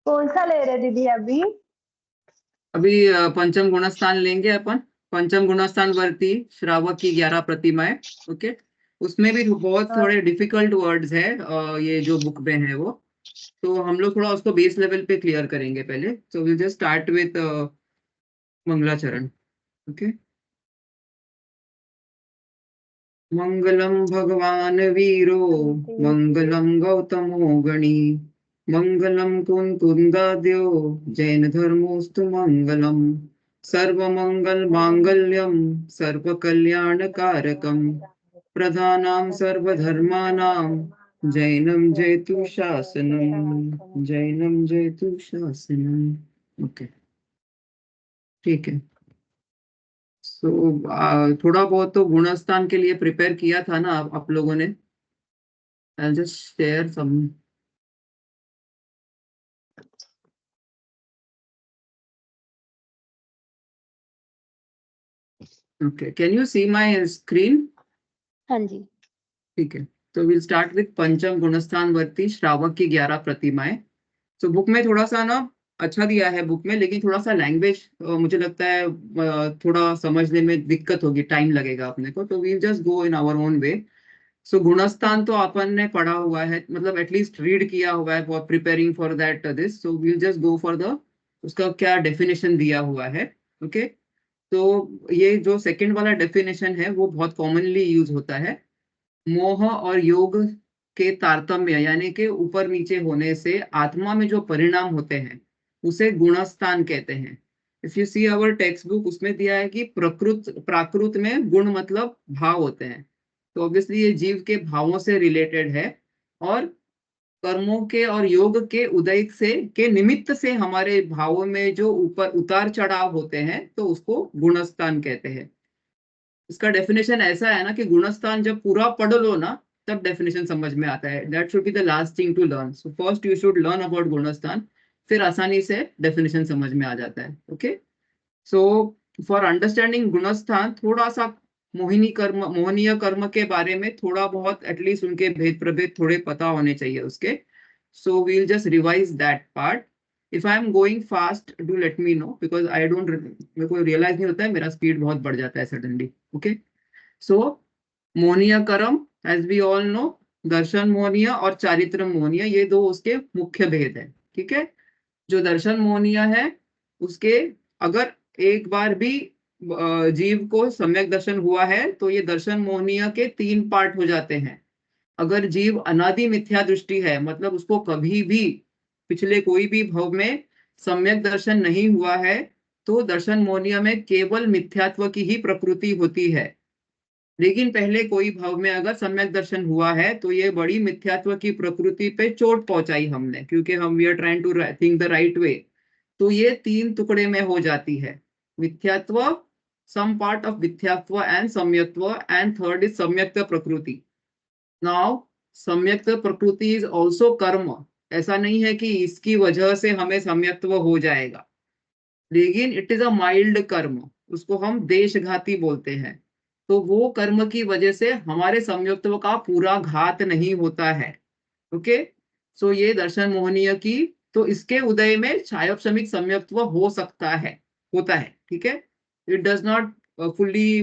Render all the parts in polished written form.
कौन सा ले रहे दीदी अभी? अभी पंचम गुणस्थान लेंगे अपन। पंचम गुणस्थान वर्ती श्रावक की 11 प्रतिमाएं। ओके। उसमें भी बहुत थोड़े डिफिकल्ट वर्ड्स है, ये जो बुक में है वो। तो हम लोग थोड़ा उसको बेस लेवल पे क्लियर करेंगे पहले। So will just start with मंगलाचरण। ओके। मंगलम भगवान वीरो, मंगलम गौतमो गणी, मंगलम कुंतुंगाद्यो, जैन धर्मोस्तु मंगलम, सर्वमंगल मांगल्यम, सर्व कल्याण कारकम, प्रधानाम सर्वधर्मानाम, जैनम जयतु शासनम, जैनम जयतु शासनम। ओके। ठीक है। सो थोड़ा बहुत तो गुणस्थान के लिए प्रिपेयर किया था ना आप लोगों ने। I'll just share some. Okay, can you see my screen? हाँ जी। ठीक है। तो विल स्टार्ट विथ पंचम गुणस्थान वर्ती श्रावक की 11 प्रतिमाएं। तो बुक में थोड़ा सा ना अच्छा दिया है बुक में, लेकिन थोड़ा सा लैंग्वेज मुझे लगता है थोड़ा समझने में दिक्कत होगी, टाइम लगेगा अपने को। तो we'll just go in our own way. So गुणस्थान तो अपन ने पढ़ा हुआ है, मतलब एटलीस्ट रीड किया हुआ है for preparing for that this. So we'll just go for the उसका क्या डेफिनेशन दिया हुआ है। ओके। तो ये जो सेकंड वाला डेफिनेशन है वो बहुत कॉमनली यूज होता है। मोह और योग के तारतम्य यानी कि ऊपर नीचे होने से आत्मा में जो परिणाम होते हैं उसे गुणस्थान कहते हैं। If you see our textbook, उसमें दिया है कि प्रकृत प्राकृत में गुण मतलब भाव होते हैं। तो ऑब्वियसली ये जीव के भावों से रिलेटेड है। और कर्मों के और योग के उदय से के निमित्त से हमारे भावों में जो ऊपर उतार चढ़ाव होते हैं तो उसको गुणस्थान कहते हैं। इसका डेफिनेशन ऐसा है ना कि गुणस्थान जब पूरा पढ़ लो ना तब डेफिनेशन समझ में आता है। That should be the last thing to learn. So first you should learn about gunasthan, फिर आसानी से डेफिनेशन समझ में आ जाता है। Okay. So for understanding gunasthan थोड़ा सा मोहिनी कर्म मोहनीय कर्म के बारे में थोड़ा बहुत एटलीस्ट उनके भेद प्रभेद थोड़े पता होने चाहिए उसके। So we'll just revise that part. If I am going fast do let me know, because I don't, मेरे को रियलाइज नहीं होता है, मेरा स्पीड बहुत बढ़ जाता है सडनली। ओके। सो मोहनीय कर्म, एज वी ऑल नो, दर्शन मोहनीय और चारित्र मोहनीय, ये दो उसके मुख्य भेद है। ठीक है। जो दर्शन मोहनीय है उसके, अगर एक बार भी जीव को सम्यक दर्शन हुआ है तो ये दर्शन मोहनीय के 3 पार्ट हो जाते हैं। अगर जीव अनादि मिथ्या दृष्टि है, मतलब उसको कभी भी पिछले कोई भी भव में सम्यक दर्शन नहीं हुआ है, तो दर्शन मोहनीय में केवल मिथ्यात्व की ही प्रकृति होती है। लेकिन पहले कोई भाव में अगर सम्यक दर्शन हुआ है तो ये बड़ी मिथ्यात्व की प्रकृति पे चोट पहुंचाई हमने, क्योंकि हम we are trying to think the right way. तो ये 3 टुकड़े में हो जाती है। मिथ्यात्व, सम पार्ट ऑफ मिथ्यात्व एंड सम्यक्त्व, एंड थर्ड इज सम्यक्त प्रकृति। नाउ सम्यक्त प्रकृति इज ऑल्सो कर्म। ऐसा नहीं है कि इसकी वजह से हमें सम्यक्त्व हो जाएगा, लेकिन इट इज अ माइल्ड कर्म। उसको हम देशघाती बोलते हैं। तो वो कर्म की वजह से हमारे संयुक्तत्व का पूरा घात नहीं होता है। ओके। सो ये दर्शन मोहनीय की, तो इसके उदय में छायोपशमिक संयुक्तत्व हो सकता है, होता है। ठीक है। इट डज नॉट फुल्ली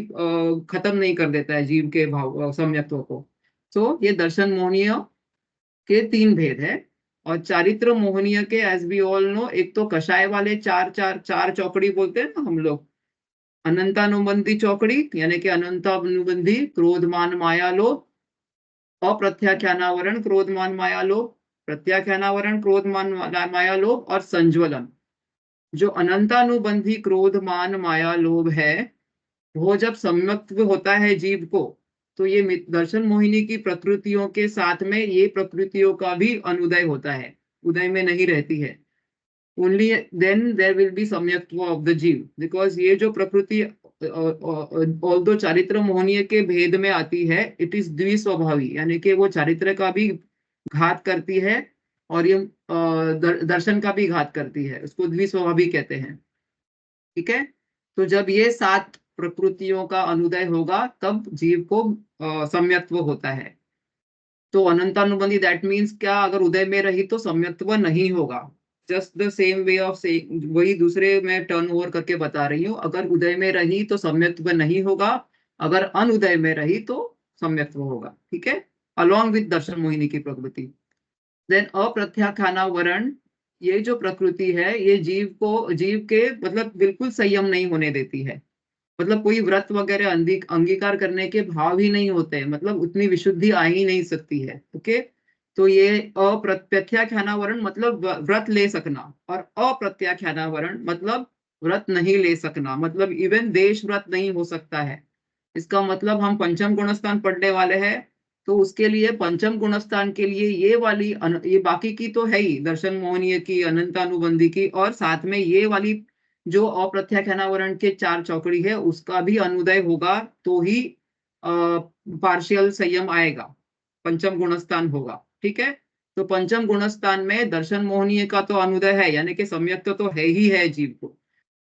खत्म नहीं कर देता है जीव के भाव संयुक्तत्व को। सो ये दर्शन मोहनीय के 3 भेद है। और चारित्र मोहनीय के, एज वी ऑल नो, एक तो कषाय वाले चार चार चार चौकड़ी बोलते हैं ना हम लोग। अनंतानुबंधी चौकड़ी यानी कि अनंतानुबंधी क्रोध मान माया लोभ, अप्रत्याख्यानावरण क्रोध मान माया लोभ, प्रत्याख्यानावरण क्रोध मान माया लोभ, और संज्वलन। जो अनंतानुबंधी क्रोध मान माया लोभ है, वो जब सम्यक्त होता है जीव को, तो ये दर्शन मोहिनी की प्रकृतियों के साथ में ये प्रकृतियों का भी अनुदय होता है, उदय में नहीं रहती है। Only then there will be samyaktva of the jiva, because ये जो प्रकृति ऑल्दो चारित्र मोहनीय के भेद में आती है, इट इज द्विस्वभावी, यानी कि वो चारित्र का भी घात करती है और ये दर्शन का भी घात करती है, उसको द्विस्वभावी कहते हैं। ठीक है। तो जब ये 7 प्रकृतियों का अनुदय होगा तब जीव को सम्यक्त्व होता है। तो अनंतानुबंधी दैट मीन्स क्या, अगर उदय में रही तो सम्यक्त्व नहीं होगा। Just the same way of से, वही दूसरे में टर्न ओवर करके बता रही हूँ। अगर उदय में रही तो सम्यक्त्व नहीं होगा, अगर अनुदय में रही तो सम्यक्त्व होगा। ठीक है, अलॉन्ग विद दर्शन मोहिनी की प्रकृति। देन अप्रत्याख्यानावरण, ये जो प्रकृति है ये जीव के मतलब बिल्कुल संयम नहीं होने देती है। मतलब कोई व्रत वगैरह अंगीकार करने के भाव ही नहीं होते हैं, मतलब उतनी विशुद्धि आ ही नहीं सकती है। ओके, तो ये अप्रत्याख्यानावरण मतलब व्रत ले सकना, और अप्रत्याख्यानावरण मतलब व्रत नहीं ले सकना, मतलब इवन देश व्रत नहीं हो सकता है। इसका मतलब हम पंचम गुणस्थान पढ़ने वाले हैं, तो उसके लिए पंचम गुणस्थान के लिए ये वाली ये बाकी की तो है ही, दर्शन मोहनीय की, अनंतानुबंधी की, और साथ में ये वाली जो अप्रत्याख्यानावरण के 4 चौकड़ी है उसका भी अनुदय होगा, तो ही पार्शियल संयम आएगा, पंचम गुणस्थान होगा। ठीक है, तो पंचम गुणस्थान में दर्शन मोहनीय का तो अनुदय है, यानी कि सम्यक तो है ही है जीव को।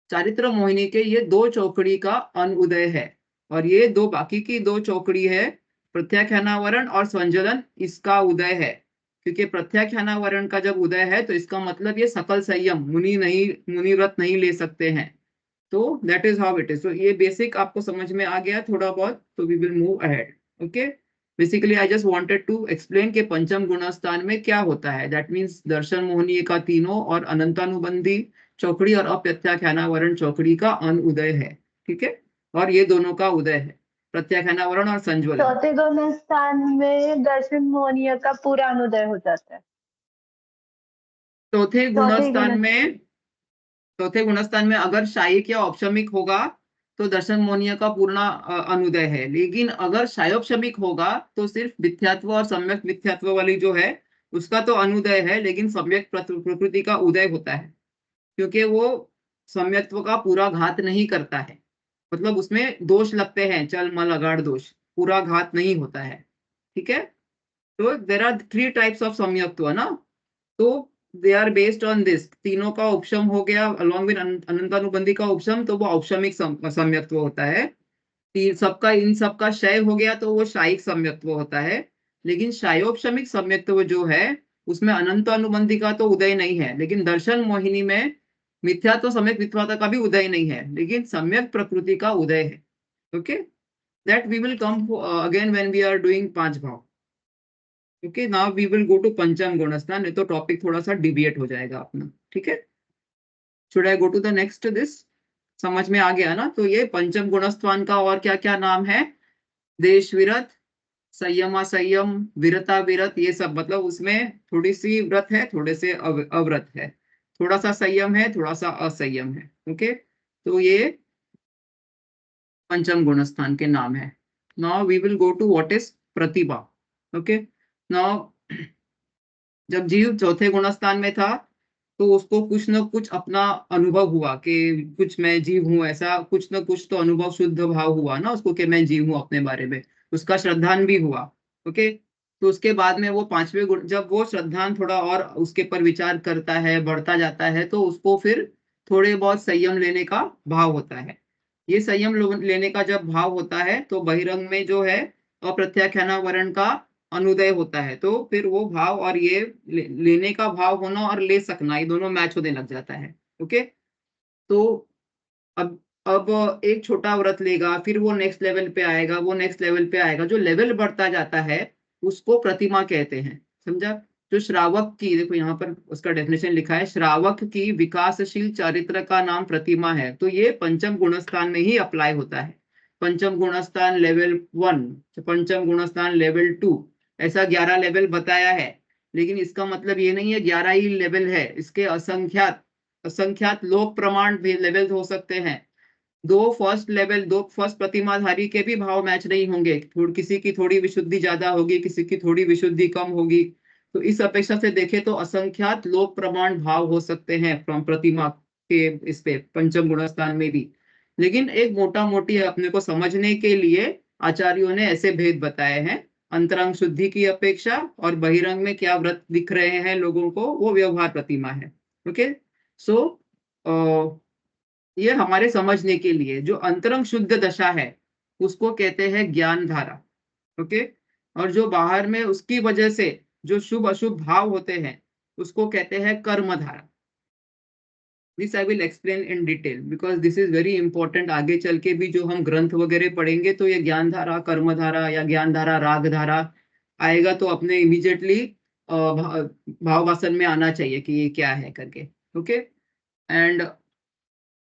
चारित्र मोहिनी के ये 2 चौकड़ी का अनुदय है, और ये दो बाकी की 2 चौकड़ी है प्रत्याख्यानावरण और संजलन, इसका उदय है। क्योंकि प्रत्याख्यानावरण का जब उदय है तो इसका मतलब ये सकल संयम, मुनि व्रत नहीं ले सकते हैं। तो that is how it is. तो ये बेसिक आपको समझ में आ गया थोड़ा बहुत, तो we will move ahead. Okay, basically I just wanted to explain के पंचम गुणस्थान में क्या होता है। दैट मीन्स दर्शन मोहनीय का तीनों और अनंतानुबंधी चौकड़ी और अप्रत्याख्यानावरण चौकड़ी का अनुदय है। ठीक है, और ये दोनों का उदय है, प्रत्याख्यानावरण और संज्वलन। चौथे गुणस्थान में दर्शन मोहनीय का पूरा अनुदय हो जाता है। चौथे चौथे गुणस्थान गुण में चौथे गुणस्थान में अगर शायिक या औपशमिक होगा तो दर्शन मोहनीय का पूर्ण अनुदय है, लेकिन अगर शायोपशमिक होगा तो सिर्फ मिथ्यात्व और सम्यक मिथ्यात्व वाली जो है उसका तो अनुदय है, लेकिन सम्यक प्रकृति का उदय होता है, क्योंकि वो सम्यक्त्व का पूरा घात नहीं करता है। मतलब उसमें दोष लगते हैं, चल मल अगाड़ दोष, पूरा घात नहीं होता है। ठीक है, तो देर आर 3 टाइप्स ऑफ सम्यक्त्व ना, तो they are based on this. तीनों का उपशम हो गया अलॉन्ग विद अनंतानुबंधी का उपशम, तो वो औपशमिक सम्यक्त्व होता है। सबका इन सबका क्षय हो गया तो वो शायिक सम्यक्त्व होता है। लेकिन शायोपशमिक सम्यक्त्व जो है उसमें अनंत अनुबंधी का तो उदय नहीं है, लेकिन दर्शन मोहिनी में मिथ्यात्व सम्यक मिथ्यात्व का भी उदय नहीं है, लेकिन सम्यक प्रकृति का उदय है। Okay, that we will come again when we are doing 5 भाव। Okay, now we will go to पंचम गुणस्थान, नहीं तो टॉपिक थोड़ा सा डिविएट हो जाएगा अपना। ठीक है, should I go to the next this? समझ में आ गया ना? तो ये पंचम गुणस्थान का और क्या क्या नाम है? देश विरत, संयमा संयम, विरता विरत, ये सब मतलब उसमें थोड़ी सी व्रत है, थोड़े से अव्रत है, थोड़ा सा संयम है, थोड़ा सा असंयम है। ओके, तो ये पंचम गुणस्थान के नाम है। Now we will go to what is प्रतिभा। ओके, नाउ जब जीव चौथे गुणस्थान में था तो उसको कुछ न कुछ अपना अनुभव हुआ कि कुछ मैं जीव हूं, ऐसा कुछ न कुछ तो अनुभव, शुद्ध भाव हुआ ना उसको कि मैं जीव हूं अपने बारे में, उसका श्रद्धान भी हुआ। ओके, तो उसके बाद में वो 5वें गुण, जब वो श्रद्धान थोड़ा और उसके पर विचार करता है, बढ़ता जाता है, तो उसको फिर थोड़े बहुत संयम लेने का भाव होता है। ये संयम लेने का जब भाव होता है तो बहिरंग में जो है अप्रत्याख्यानावरण का अनुदय होता है, तो फिर वो भाव और ये लेने का भाव होना और ले सकना, ये दोनों मैच होने लग जाता है। ओके, तो अब एक छोटा व्रत लेगा, फिर वो नेक्स्ट लेवल पे आएगा, वो नेक्स्ट लेवल पे आएगा, जो लेवल बढ़ता जाता है उसको प्रतिमा कहते हैं। समझा? जो श्रावक की, देखो यहाँ पर उसका डेफिनेशन लिखा है, श्रावक की विकासशील चारित्र का नाम प्रतिमा है। तो ये पंचम गुणस्थान में ही अप्लाई होता है। पंचम गुणस्थान लेवल 1, पंचम गुणस्थान लेवल 2, ऐसा 11 लेवल बताया है। लेकिन इसका मतलब ये नहीं है 11 ही लेवल है, इसके असंख्यात असंख्यात लोक प्रमाण भी लेवल हो सकते हैं। दो फर्स्ट प्रतिमाधारी के भी भाव मैच नहीं होंगे, किसी की थोड़ी विशुद्धि ज्यादा होगी, किसी की थोड़ी विशुद्धि कम होगी। तो इस अपेक्षा से देखें तो असंख्यात लोक प्रमाण भाव हो सकते हैं फ्रॉम प्रतिमा के इस पे पंचम गुणस्थान में भी। लेकिन एक मोटा मोटी अपने को समझने के लिए आचार्यों ने ऐसे भेद बताए हैं, अंतरंग शुद्धि की अपेक्षा और बहिरंग में क्या व्रत दिख रहे हैं लोगों को, वो व्यवहार प्रतिमा है। ओके, सो ये हमारे समझने के लिए जो अंतरंग शुद्ध दशा है उसको कहते हैं ज्ञान धारा। ओके, और जो बाहर में उसकी वजह से जो शुभ अशुभ भाव होते हैं उसको कहते हैं कर्म धारा। This I will explain in detail because this is very important. आगे चल के भी जो हम ग्रंथ वगैरह पढ़ेंगे तो ये ज्ञान धारा, कर्म धारा या ज्ञान धारा, राग धारा आएगा तो अपने इमीडिएटली भाववासन में आना चाहिए कि ये क्या है करके। Okay, and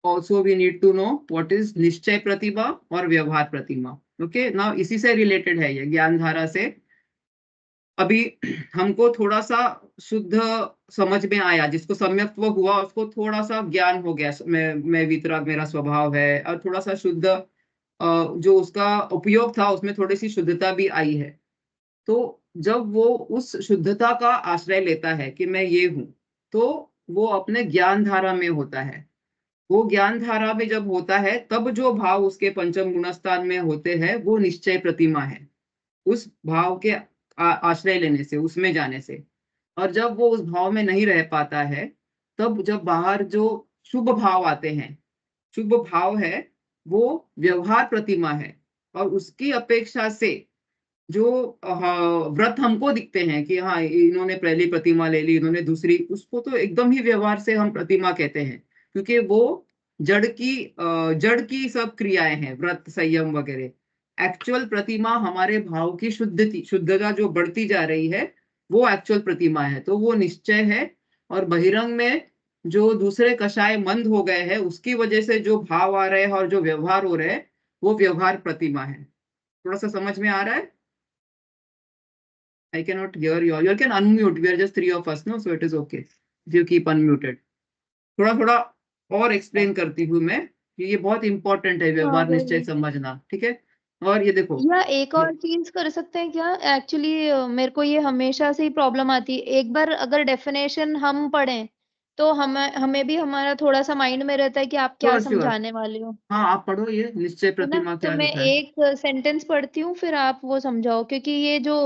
also we need to know what is निश्चय प्रतिभा और व्यवहार प्रतिमा। ओके, नाउ इसी से रिलेटेड है ये ज्ञान धारा से। अभी हमको थोड़ा सा शुद्ध समझ में आया, जिसको सम्यक्त्व हुआ उसको थोड़ा सा ज्ञान हो गया, मैं वितराग मेरा स्वभाव है, और थोड़ा सा शुद्ध जो उसका उपयोग था उसमें थोड़ी सी शुद्धता भी आई है। तो जब वो उस शुद्धता का आश्रय लेता है कि मैं ये हूं, तो वो अपने ज्ञान धारा में होता है। वो ज्ञान धारा में जब होता है तब जो भाव उसके पंचम गुणस्थान में होते हैं वो निश्चय प्रतिमा है, उस भाव के आश्रय लेने से, उसमें जाने से। और जब वो उस भाव में नहीं रह पाता है, तब जब बाहर जो शुभ भाव आते हैं, शुभ भाव है वो व्यवहार प्रतिमा है। और उसकी अपेक्षा से जो व्रत हमको दिखते हैं कि हाँ इन्होंने पहली प्रतिमा ले ली, इन्होंने दूसरी, उसको तो एकदम ही व्यवहार से हम प्रतिमा कहते हैं, क्योंकि वो जड़ की सब क्रियाएं हैं, व्रत संयम वगैरह। एक्चुअल प्रतिमा हमारे भाव की शुद्धता जो बढ़ती जा रही है वो एक्चुअल प्रतिमा है, तो वो निश्चय है। और बहिरंग में जो दूसरे कषाय मंद हो गए हैं उसकी वजह से जो भाव आ रहे हैं और जो व्यवहार हो रहे हैं वो व्यवहार प्रतिमा है। थोड़ा सा समझ में आ रहा है? I cannot hear you all. You all can unmute. We are just three of us, no? So it is okay if you keep unmuted. थोड़ा थोड़ा और एक्सप्लेन करती हूँ मैं कि ये बहुत इंपॉर्टेंट है हाँ व्यवहार निश्चय वही। समझना, ठीक है? और ये देखो, या एक और चीज कर सकते हैं क्या, एक्चुअली मेरे को ये हमेशा से ही प्रॉब्लम आती है, एक बार अगर डेफिनेशन हम पढ़ें तो हमें हमें भी हमारा थोड़ा सा माइंड में रहता है कि आप क्या श्योर श्योर, समझाने वाले हो, हाँ आप पढ़ो ये निश्चय है ना। प्रतिमा तो क्या मैं लिखा है। एक सेंटेंस पढ़ती हूँ फिर आप वो समझाओ, क्योंकि ये जो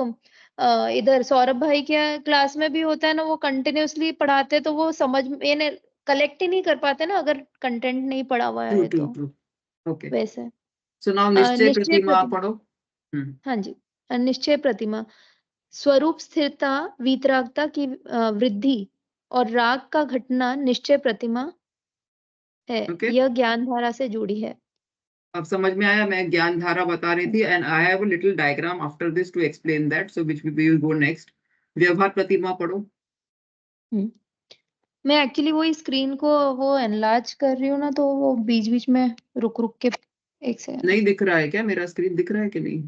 इधर सौरभ भाई के क्लास में भी होता है ना, वो कंटिन्यूअसली पढ़ाते हैं तो वो समझ में कलेक्ट ही नहीं कर पाते ना, अगर कंटेंट नहीं पढ़ा हुआ ट्रू है ट्रू तो। ट्रू। ओके, वैसे सो नाउ निश्चय निश्चय प्रतिमा आप प्रतिमा। पढ़ो। हाँ जी। निश्चय प्रतिमा स्वरूप स्थिरता वीतरागता की वृद्धि और राग का घटना निश्चय प्रतिमा है, ओके, यह ज्ञान धारा से जुड़ी है। अब समझ में आया? मैं ज्ञान धारा बता रही थी and I have a little diagram after this to explain that, so which we will go next. व्यवहार प्रतिमा पढ़ो। हम्म। मैं एक्चुअली वही स्क्रीन को वो एनलार्ज कर रही हूँ ना, तो वो बीच बीच में रुक रुक के एक से। नहीं दिख रहा है क्या? मेरा स्क्रीन दिख रहा है कि नहीं?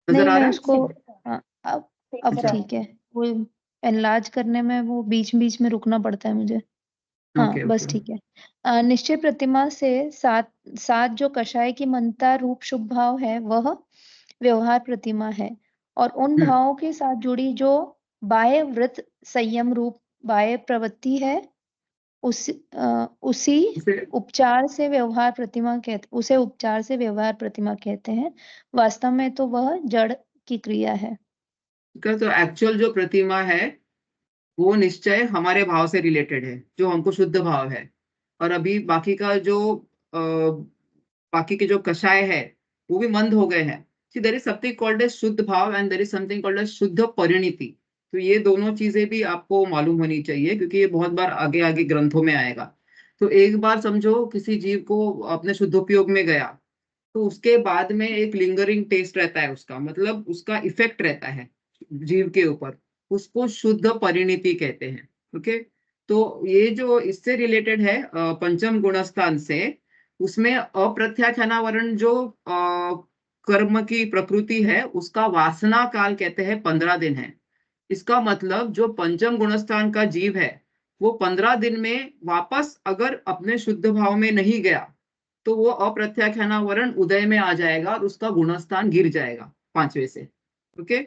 नजर नहीं आ मैं रहा है? उसको हाँ, अब अच्छा, ठीक है। वो एनलार्ज करने में वो बीच बीच में रुकना पड़ता है मुझे। हाँ ओके बस ओके। ठीक है। निश्चय प्रतिमा से सात सात जो कषाय की मनता रूप शुभ भाव है वह व्यवहार प्रतिमा है, और उन हम्म, भावों के साथ जुड़ी जो बाह्य वृत्त संयम रूप बाह्य प्रवृत्ति है, उसी इसे उपचार से व्यवहार प्रतिमा कहते उसे उपचार से व्यवहार प्रतिमा कहते हैं। वास्तव में तो वह जड़ की क्रिया है। का तो एक्चुअल जो प्रतिमा है वो निश्चय हमारे भाव से रिलेटेड है, जो हमको शुद्ध भाव है। और अभी बाकी का जो बाकी के जो कषाय है वो भी मंद हो गए हैं। See there is something called as shuddha bhava and there is something called as shuddha parinati. तो ये दोनों चीजें भी आपको मालूम होनी चाहिए, क्योंकि ये बहुत बार आगे आगे ग्रंथों में आएगा। तो एक बार समझो किसी जीव को अपने शुद्धोपयोग में गया, तो उसके बाद में एक लिंगरिंग टेस्ट रहता है, उसका मतलब उसका इफेक्ट रहता है जीव के ऊपर, उसको शुद्ध परिणति कहते हैं। ओके, तो ये जो इससे रिलेटेड है पंचम गुणस्थान से, उसमें अप्रत्याख्यानावरण जो कर्म की प्रकृति है उसका वासना काल कहते हैं 15 दिन है। इसका मतलब जो पंचम गुणस्थान का जीव है वो 15 दिन में वापस अगर अपने शुद्ध भाव में नहीं गया तो वो अप्रत्याख्यानावरण उदय में आ जाएगा और उसका गुणस्थान गिर जाएगा 5वें से। ओके,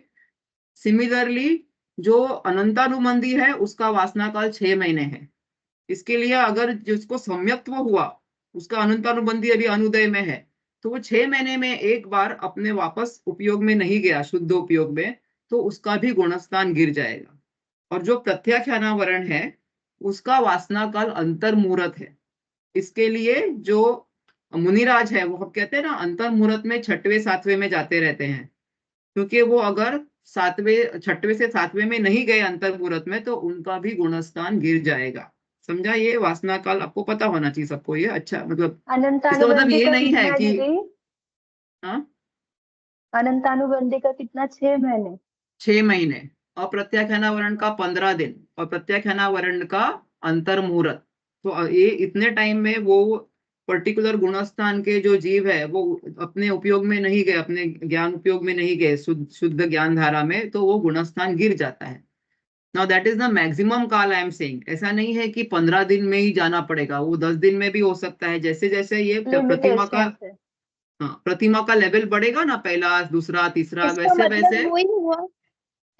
सिमिलरली जो अनंतानुबंधी है उसका वासना काल 6 महीने है। इसके लिए अगर जिसको सम्यक्त्व हुआ उसका अनंतानुबंधी अभी अनुदय में है, तो वो 6 महीने में एक बार अपने वापस उपयोग में नहीं गया शुद्ध उपयोग में, तो उसका भी गुणस्थान गिर जाएगा। और जो प्रत्याख्यानावरण है उसका वासना काल अंतर्मुहूर्त है। इसके लिए जो मुनिराज है वो हम कहते हैं ना अंतर मुहूर्त में 6वें 7वें में जाते रहते हैं, क्योंकि वो अगर 7वें 6वें से 7वें में नहीं गए अंतर मुहूर्त में तो उनका भी गुणस्थान गिर जाएगा। समझा? ये वासना काल आपको पता होना चाहिए सबको, ये अच्छा मतलब इसका मतलब अनंतानुबंधी ये का नहीं है कितना कि दीदी? हाँ अनंतानुबंधी का कितना, 6 महीने? 6 महीने। अप्रत्याख्यानावरण का 15 दिन और प्रत्याख्यानावरण का अंतर मुहूर्त। तो ये इतने टाइम में वो पर्टिकुलर गुणस्थान के जो जीव है वो अपने उपयोग में नहीं गए, अपने ज्ञान उपयोग में नहीं गए शुद्ध शुद्ध ज्ञान धारा में, तो वो गुणस्थान गिर जाता है। Now that is the maximum काल आई एम सेइंग। ऐसा नहीं है कि 15 दिन में ही जाना पड़ेगा, वो 10 दिन में भी हो सकता है। जैसे जैसे ये प्रतिमा का, लिमिटेशन है। हाँ, प्रतिमा का लेवल बढ़ेगा ना, पहला दूसरा तीसरा, इसका वैसे मतलब वैसे। वही हुआ,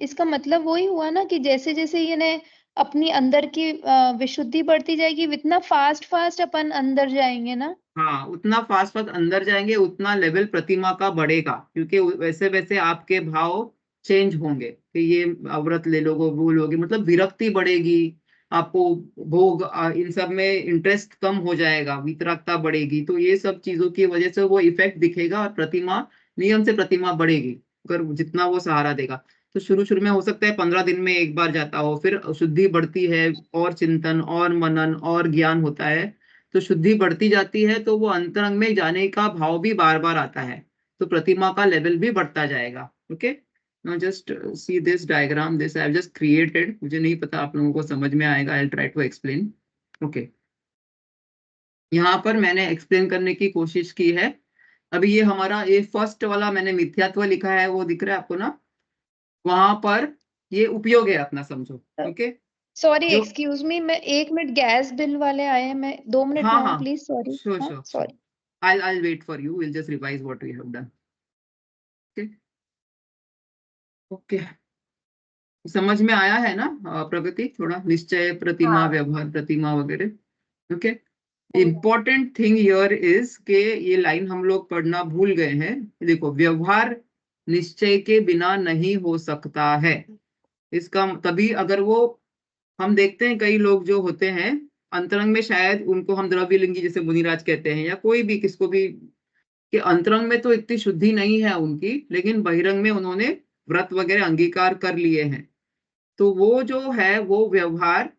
इसका मतलब वही हुआ ना कि जैसे जैसे ये ने अपनी अंदर की विशुद्धि बढ़ती जाएगी, इतना फास्ट फास्ट अपन अंदर जाएंगे ना। हाँ, उतना फास्ट फास्ट अंदर जाएंगे उतना लेवल प्रतिमा का बढ़ेगा, क्योंकि वैसे वैसे आपके भाव चेंज होंगे कि ये व्रत ले लोगे वो लोगे, मतलब विरक्ति बढ़ेगी आपको, भोग इन सब में इंटरेस्ट कम हो जाएगा, वितरकता बढ़ेगी। तो ये सब चीजों की वजह से वो इफेक्ट दिखेगा और प्रतिमा, नियम से प्रतिमा बढ़ेगी अगर जितना वो सहारा देगा। तो शुरू शुरू में हो सकता है 15 दिन में एक बार जाता हो, फिर शुद्धि बढ़ती है और चिंतन और मनन और ज्ञान होता है, तो शुद्धि बढ़ती जाती है, तो वो अंतरंग में जाने का भाव भी बार बार आता है, तो प्रतिमा का लेवल भी बढ़ता जाएगा। Okay, now just see this diagram, this I have just created, मुझे नहीं पता आप लोगों को समझ में आएगा, I will try to explain. Okay, यहाँ पर मैंने एक्सप्लेन करने की कोशिश की है। अभी ये हमारा ये फर्स्ट वाला मैंने मिथ्यात्व लिखा है, वो दिख रहा है आपको ना, वहां पर ये उपयोग है अपना, समझो। ओके, सॉरी, जो, एक्सक्यूज मी, मैं 1 मिनट, गैस बिल वाले आए हैं, मैं 2 मिनट में हाँ आऊँ हाँ, प्लीज, सॉरी। श्योर हाँ sure sure, sorry. I'll wait for you, we'll just revise what we have done. Okay, okay, समझ में आया है ना? प्रगति, थोड़ा निश्चय प्रतिमा, हाँ। व्यवहार प्रतिमा वगैरह। Okay, hmm. Important thing here is के ये लाइन हम लोग पढ़ना भूल गए हैं। देखो, व्यवहार निश्चय के बिना नहीं हो सकता है। इसका तभी अगर वो, हम देखते हैं कई लोग जो होते हैं अंतरंग में, शायद उनको हम द्रव्यलिंगी जैसे मुनिराज कहते हैं या कोई भी किसको भी, कि अंतरंग में तो इतनी शुद्धि नहीं है उनकी, लेकिन बहिरंग में उन्होंने व्रत वगैरह अंगीकार कर लिए हैं। तो वो जो है वो व्यवहार,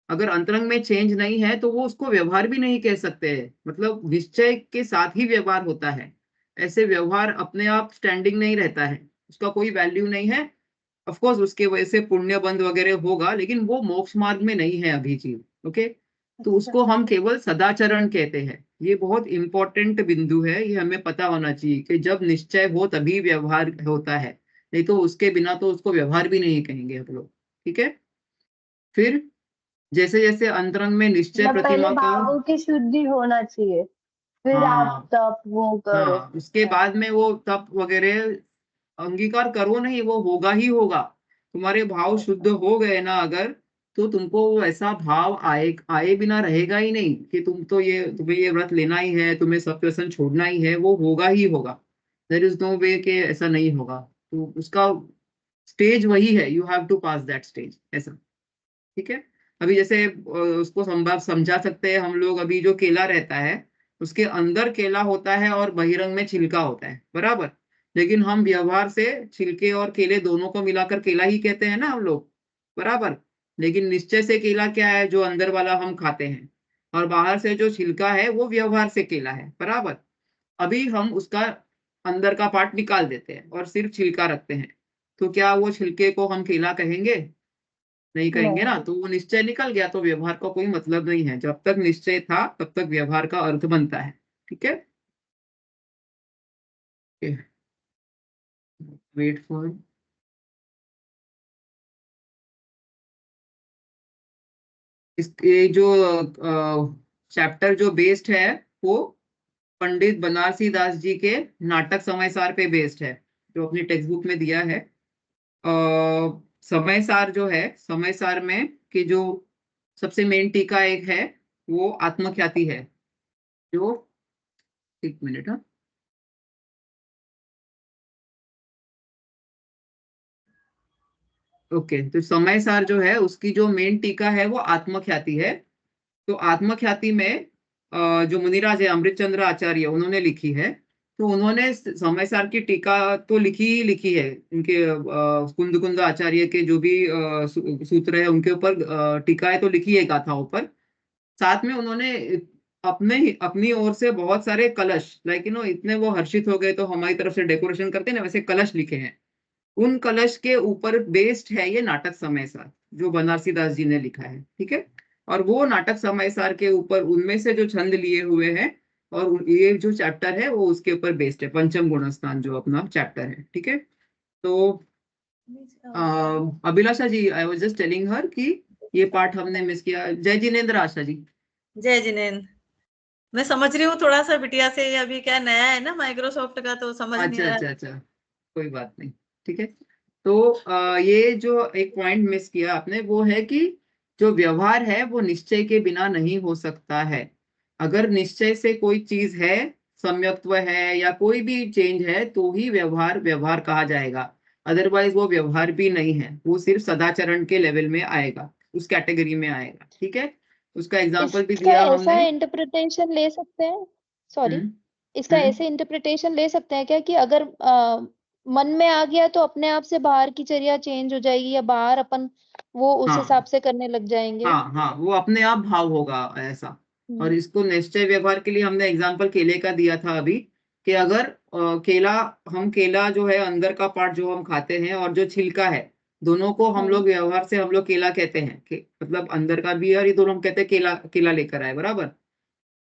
अगर अंतरंग में चेंज नहीं है तो वो उसको व्यवहार भी नहीं कह सकते हैं, मतलब निश्चय के साथ ही व्यवहार होता है। ऐसे व्यवहार अपने आप स्टैंडिंग नहीं रहता है, उसका कोई वैल्यू नहीं है। ऑफ कोर्स उसके वजह से पुण्य बंध वगैरह होगा, लेकिन वो मोक्ष मार्ग में नहीं है अभी चीज। ओके, तो अच्छा। उसको हम केवल सदाचरण कहते हैं। ये बहुत इंपॉर्टेंट बिंदु है, ये हमें पता होना चाहिए कि जब निश्चय हो तभी व्यवहार होता है, नहीं तो उसके बिना तो उसको व्यवहार भी नहीं कहेंगे हम लोग। ठीक है, फिर जैसे जैसे अंतरंग में निश्चय मतलब पहले प्रतिमा का, भावों की शुद्धि होना चाहिए, फिर आप हाँ तप वो करो। हाँ, उसके अच्छा। बाद में वो तप वगैरह अंगीकार करो नहीं, वो होगा ही होगा। तुम्हारे भाव शुद्ध अच्छा। हो गए ना अगर, तो तुमको वो ऐसा भाव आए आए बिना रहेगा ही नहीं कि तुम्हें ये व्रत लेना ही है, तुम्हें सब व्यसन छोड़ना ही है, वो होगा ही होगा। देयर इज नो वे के ऐसा नहीं होगा। तो उसका स्टेज वही है, you have to pass that stage, ऐसा। ठीक है, अभी जैसे उसको संभव समझा सकते हैं हम लोग। अभी जो केला रहता है, उसके अंदर केला होता है और बहिरंग में छिलका होता है, बराबर। लेकिन हम व्यवहार से छिलके और केले दोनों को मिलाकर केला ही कहते हैं ना हम लोग, बराबर। लेकिन निश्चय से केला क्या है, जो अंदर वाला हम खाते हैं, और बाहर से जो छिलका है वो व्यवहार से केला है, बराबर। अभी हम उसका अंदर का पार्ट निकाल देते हैं और सिर्फ छिलका रखते हैं, तो क्या वो छिलके को हम केला कहेंगे? नहीं कहेंगे ना, नहीं। तो वो निश्चय निकल गया, तो व्यवहार का कोई मतलब नहीं है। जब तक निश्चय था तब तक व्यवहार का अर्थ बनता है। ठीक है, वेट फॉर, इसके जो चैप्टर जो बेस्ड है वो पंडित बनारसी दास जी के नाटक समय सार पे बेस्ड है, जो अपनी टेक्स्ट बुक में दिया है। समय सार जो है, समय सार में कि जो सबसे मेन टीका एक है, वो आत्मख्याति है। जो, एक मिनट, हाँ, ओके, तो समय सार जो है उसकी जो मेन टीका है वो आत्मख्याति है। तो आत्मख्याति में जो मुनिराज है अमृत चंद्र आचार्य, उन्होंने लिखी है। तो उन्होंने समय सार की टीका तो लिखी ही लिखी है, उनके कुंद कुंद आचार्य के जो भी सूत्र है उनके ऊपर टीकाएं तो लिखी है गाथाओं पर। साथ में उन्होंने अपनी ओर से बहुत सारे कलश, लाइक इतने वो हर्षित हो गए तो हमारी तरफ से डेकोरेशन करते हैं ना, वैसे कलश लिखे हैं। उन कलश के ऊपर बेस्ड है ये नाटक समय सार, जो बनारसी दास जी ने लिखा है, ठीक है। और वो नाटक समय सार के ऊपर उनमें से जो छंद लिए हुए हैं, और ये जो चैप्टर है वो उसके ऊपर बेस्ड है, पंचम गुणस्थान जो अपना चैप्टर है, ठीक है। तो Abhilasha ji, I was just telling her कि ये पार्ट हमने मिस किया। जय जिनेन्द्र आशा जी। जय जिनेन्द्र, मैं समझ रही हूँ थोड़ा सा बिटिया से, अभी क्या नया है ना माइक्रोसॉफ्ट का, तो समझ नहीं अच्छा आ अच्छा रहा। अच्छा, कोई बात नहीं, ठीक है। तो ये जो एक पॉइंट मिस किया आपने, वो है कि जो व्यवहार है वो निश्चय के बिना नहीं हो सकता है। अगर निश्चय से कोई चीज है, सम्यक्त्व है या कोई भी चेंज है, तो ही व्यवहार व्यवहार कहा जाएगा। अदरवाइज वो व्यवहार भी नहीं है, वो सिर्फ सदाचरण के लेवल में आएगा, उस कैटेगरी में आएगा, ठीक है। उसका एग्जाम्पल भी इसका दिया ऐसा हमने। इंटरप्रिटेशन ले सकते हैं, सॉरी, हम्म इसका हम्म ऐसे इंटरप्रिटेशन ले सकते हैं क्या कि अगर मन में आ गया तो अपने आप से बाहर की चर्या चेंज हो जाएगी, या बाहर अपन वो उस हिसाब हाँ से करने लग जाएंगे? हाँ हाँ, वो अपने आप भाव होगा ऐसा। और हम्म। इसको निश्चय व्यवहार के लिए हमने एग्जाम्पल केले का दिया था अभी, कि अगर केला, हम केला जो है अंदर का पार्ट जो हम खाते हैं और जो छिलका है, दोनों को हम हाँ लोग व्यवहार से हम लोग केला कहते हैं, कि मतलब अंदर का भी है और ये दोनों हम कहते हैं केला, केला लेकर आए, बराबर।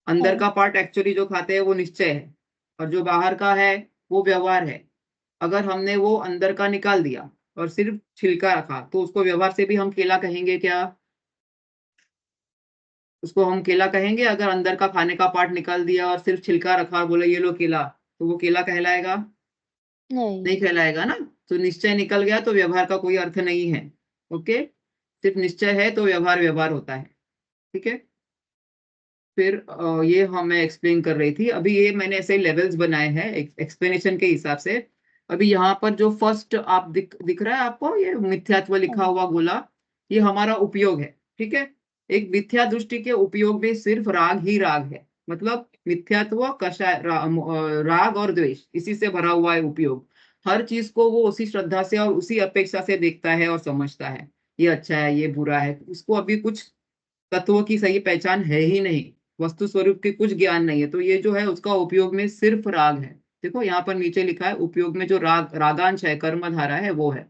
अंदर हाँ। का पार्ट एक्चुअली जो खाते हैं वो निश्चय है, और जो बाहर का है वो व्यवहार है। अगर हमने वो अंदर का निकाल दिया और सिर्फ छिलका रखा, तो उसको व्यवहार से भी हम केला कहेंगे क्या? उसको हम केला कहेंगे? अगर अंदर का खाने का पार्ट निकाल दिया और सिर्फ छिलका रखा और बोले ये लो केला, तो वो केला कहलाएगा? नहीं। नहीं कहलाएगा ना। तो निश्चय निकल गया तो व्यवहार का कोई अर्थ नहीं है। ओके, सिर्फ निश्चय है तो व्यवहार व्यवहार होता है, ठीक है। फिर ये हमें एक्सप्लेन कर रही थी अभी, ये मैंने ऐसे लेवल्स बनाए हैं एक्सप्लेनेशन के हिसाब से। अभी यहाँ पर जो फर्स्ट आप दिख रहा है आपको, ये मिथ्यात्व लिखा हाँ। हुआ गोला, ये हमारा उपयोग है, ठीक है। एक मिथ्या दृष्टि के उपयोग में सिर्फ राग ही राग है, मतलब मिथ्यात्व कषाय राग और द्वेष, इसी से भरा हुआ है उपयोग। हर चीज को वो उसी श्रद्धा से और उसी अपेक्षा से देखता है और समझता है, ये अच्छा है ये बुरा है, उसको अभी कुछ तत्वों की सही पहचान है ही नहीं, वस्तु स्वरूप की कुछ ज्ञान नहीं है। तो ये जो है उसका उपयोग में सिर्फ राग है। देखो यहाँ पर नीचे लिखा है, उपयोग में जो रागांश है, कर्म धारा है, वो है।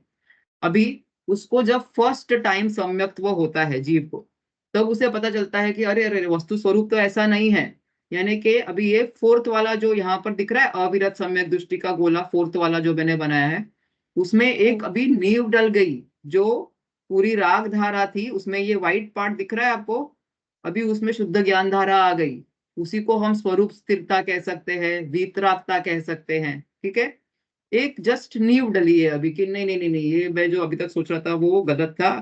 अभी उसको जब फर्स्ट टाइम सम्यक्त्व होता है जीव को, तब उसे पता चलता है कि अरे अरे, वस्तु स्वरूप तो ऐसा नहीं है। यानी कि अभी ये फोर्थ वाला जो यहाँ पर दिख रहा है, अविरत सम्यक दृष्टि का गोला, फोर्थ वाला जो मैंने बनाया है, उसमें एक हाँ। अभी नींव डल गई। जो पूरी राग धारा थी उसमें ये व्हाइट पार्ट दिख रहा है आपको, अभी उसमें शुद्ध ज्ञान धारा आ गई। उसी को हम स्वरूप स्थिरता कह सकते हैं, वीतरागता कह सकते हैं, ठीक है। एक जस्ट नींव डली है अभी कि नहीं नहीं नहीं नहीं, ये मैं जो अभी तक सोच रहा था वो गलत था,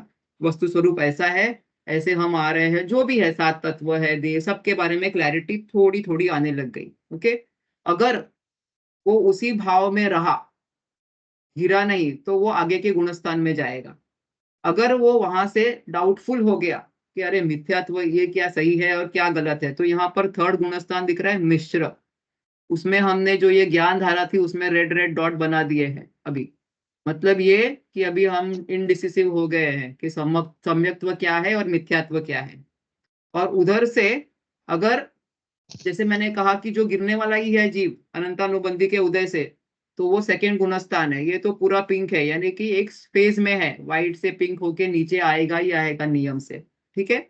वस्तु स्वरूप ऐसा है, ऐसे हम आ रहे हैं, जो भी है, सात तत्व है, देह, सबके बारे में क्लैरिटी थोड़ी थोड़ी आने लग गई। ओके, अगर वो उसी भाव में रहा, हीरा नहीं, तो वो आगे के गुणस्थान में जाएगा। अगर वो वहां से डाउटफुल हो गया कि अरे मिथ्यात्व ये क्या सही है और क्या गलत है, तो यहाँ पर थर्ड गुणस्थान दिख रहा है मिश्र, उसमें हमने जो ये ज्ञान धारा थी उसमें रेड रेड डॉट बना दिए हैं अभी। मतलब ये कि अभी हम इनडिसिसिव हो गए हैं कि सम्यक्त्व क्या है और मिथ्यात्व क्या है। और उधर से अगर, जैसे मैंने कहा कि जो गिरने वाला ही है जीव अनंतानुबंधी के उदय से, तो वो सेकंड गुणस्थान है। ये तो पूरा पिंक है, यानी कि एक फेज में है, व्हाइट से पिंक होके नीचे आएगा ही आएगा नियम से, ठीक है।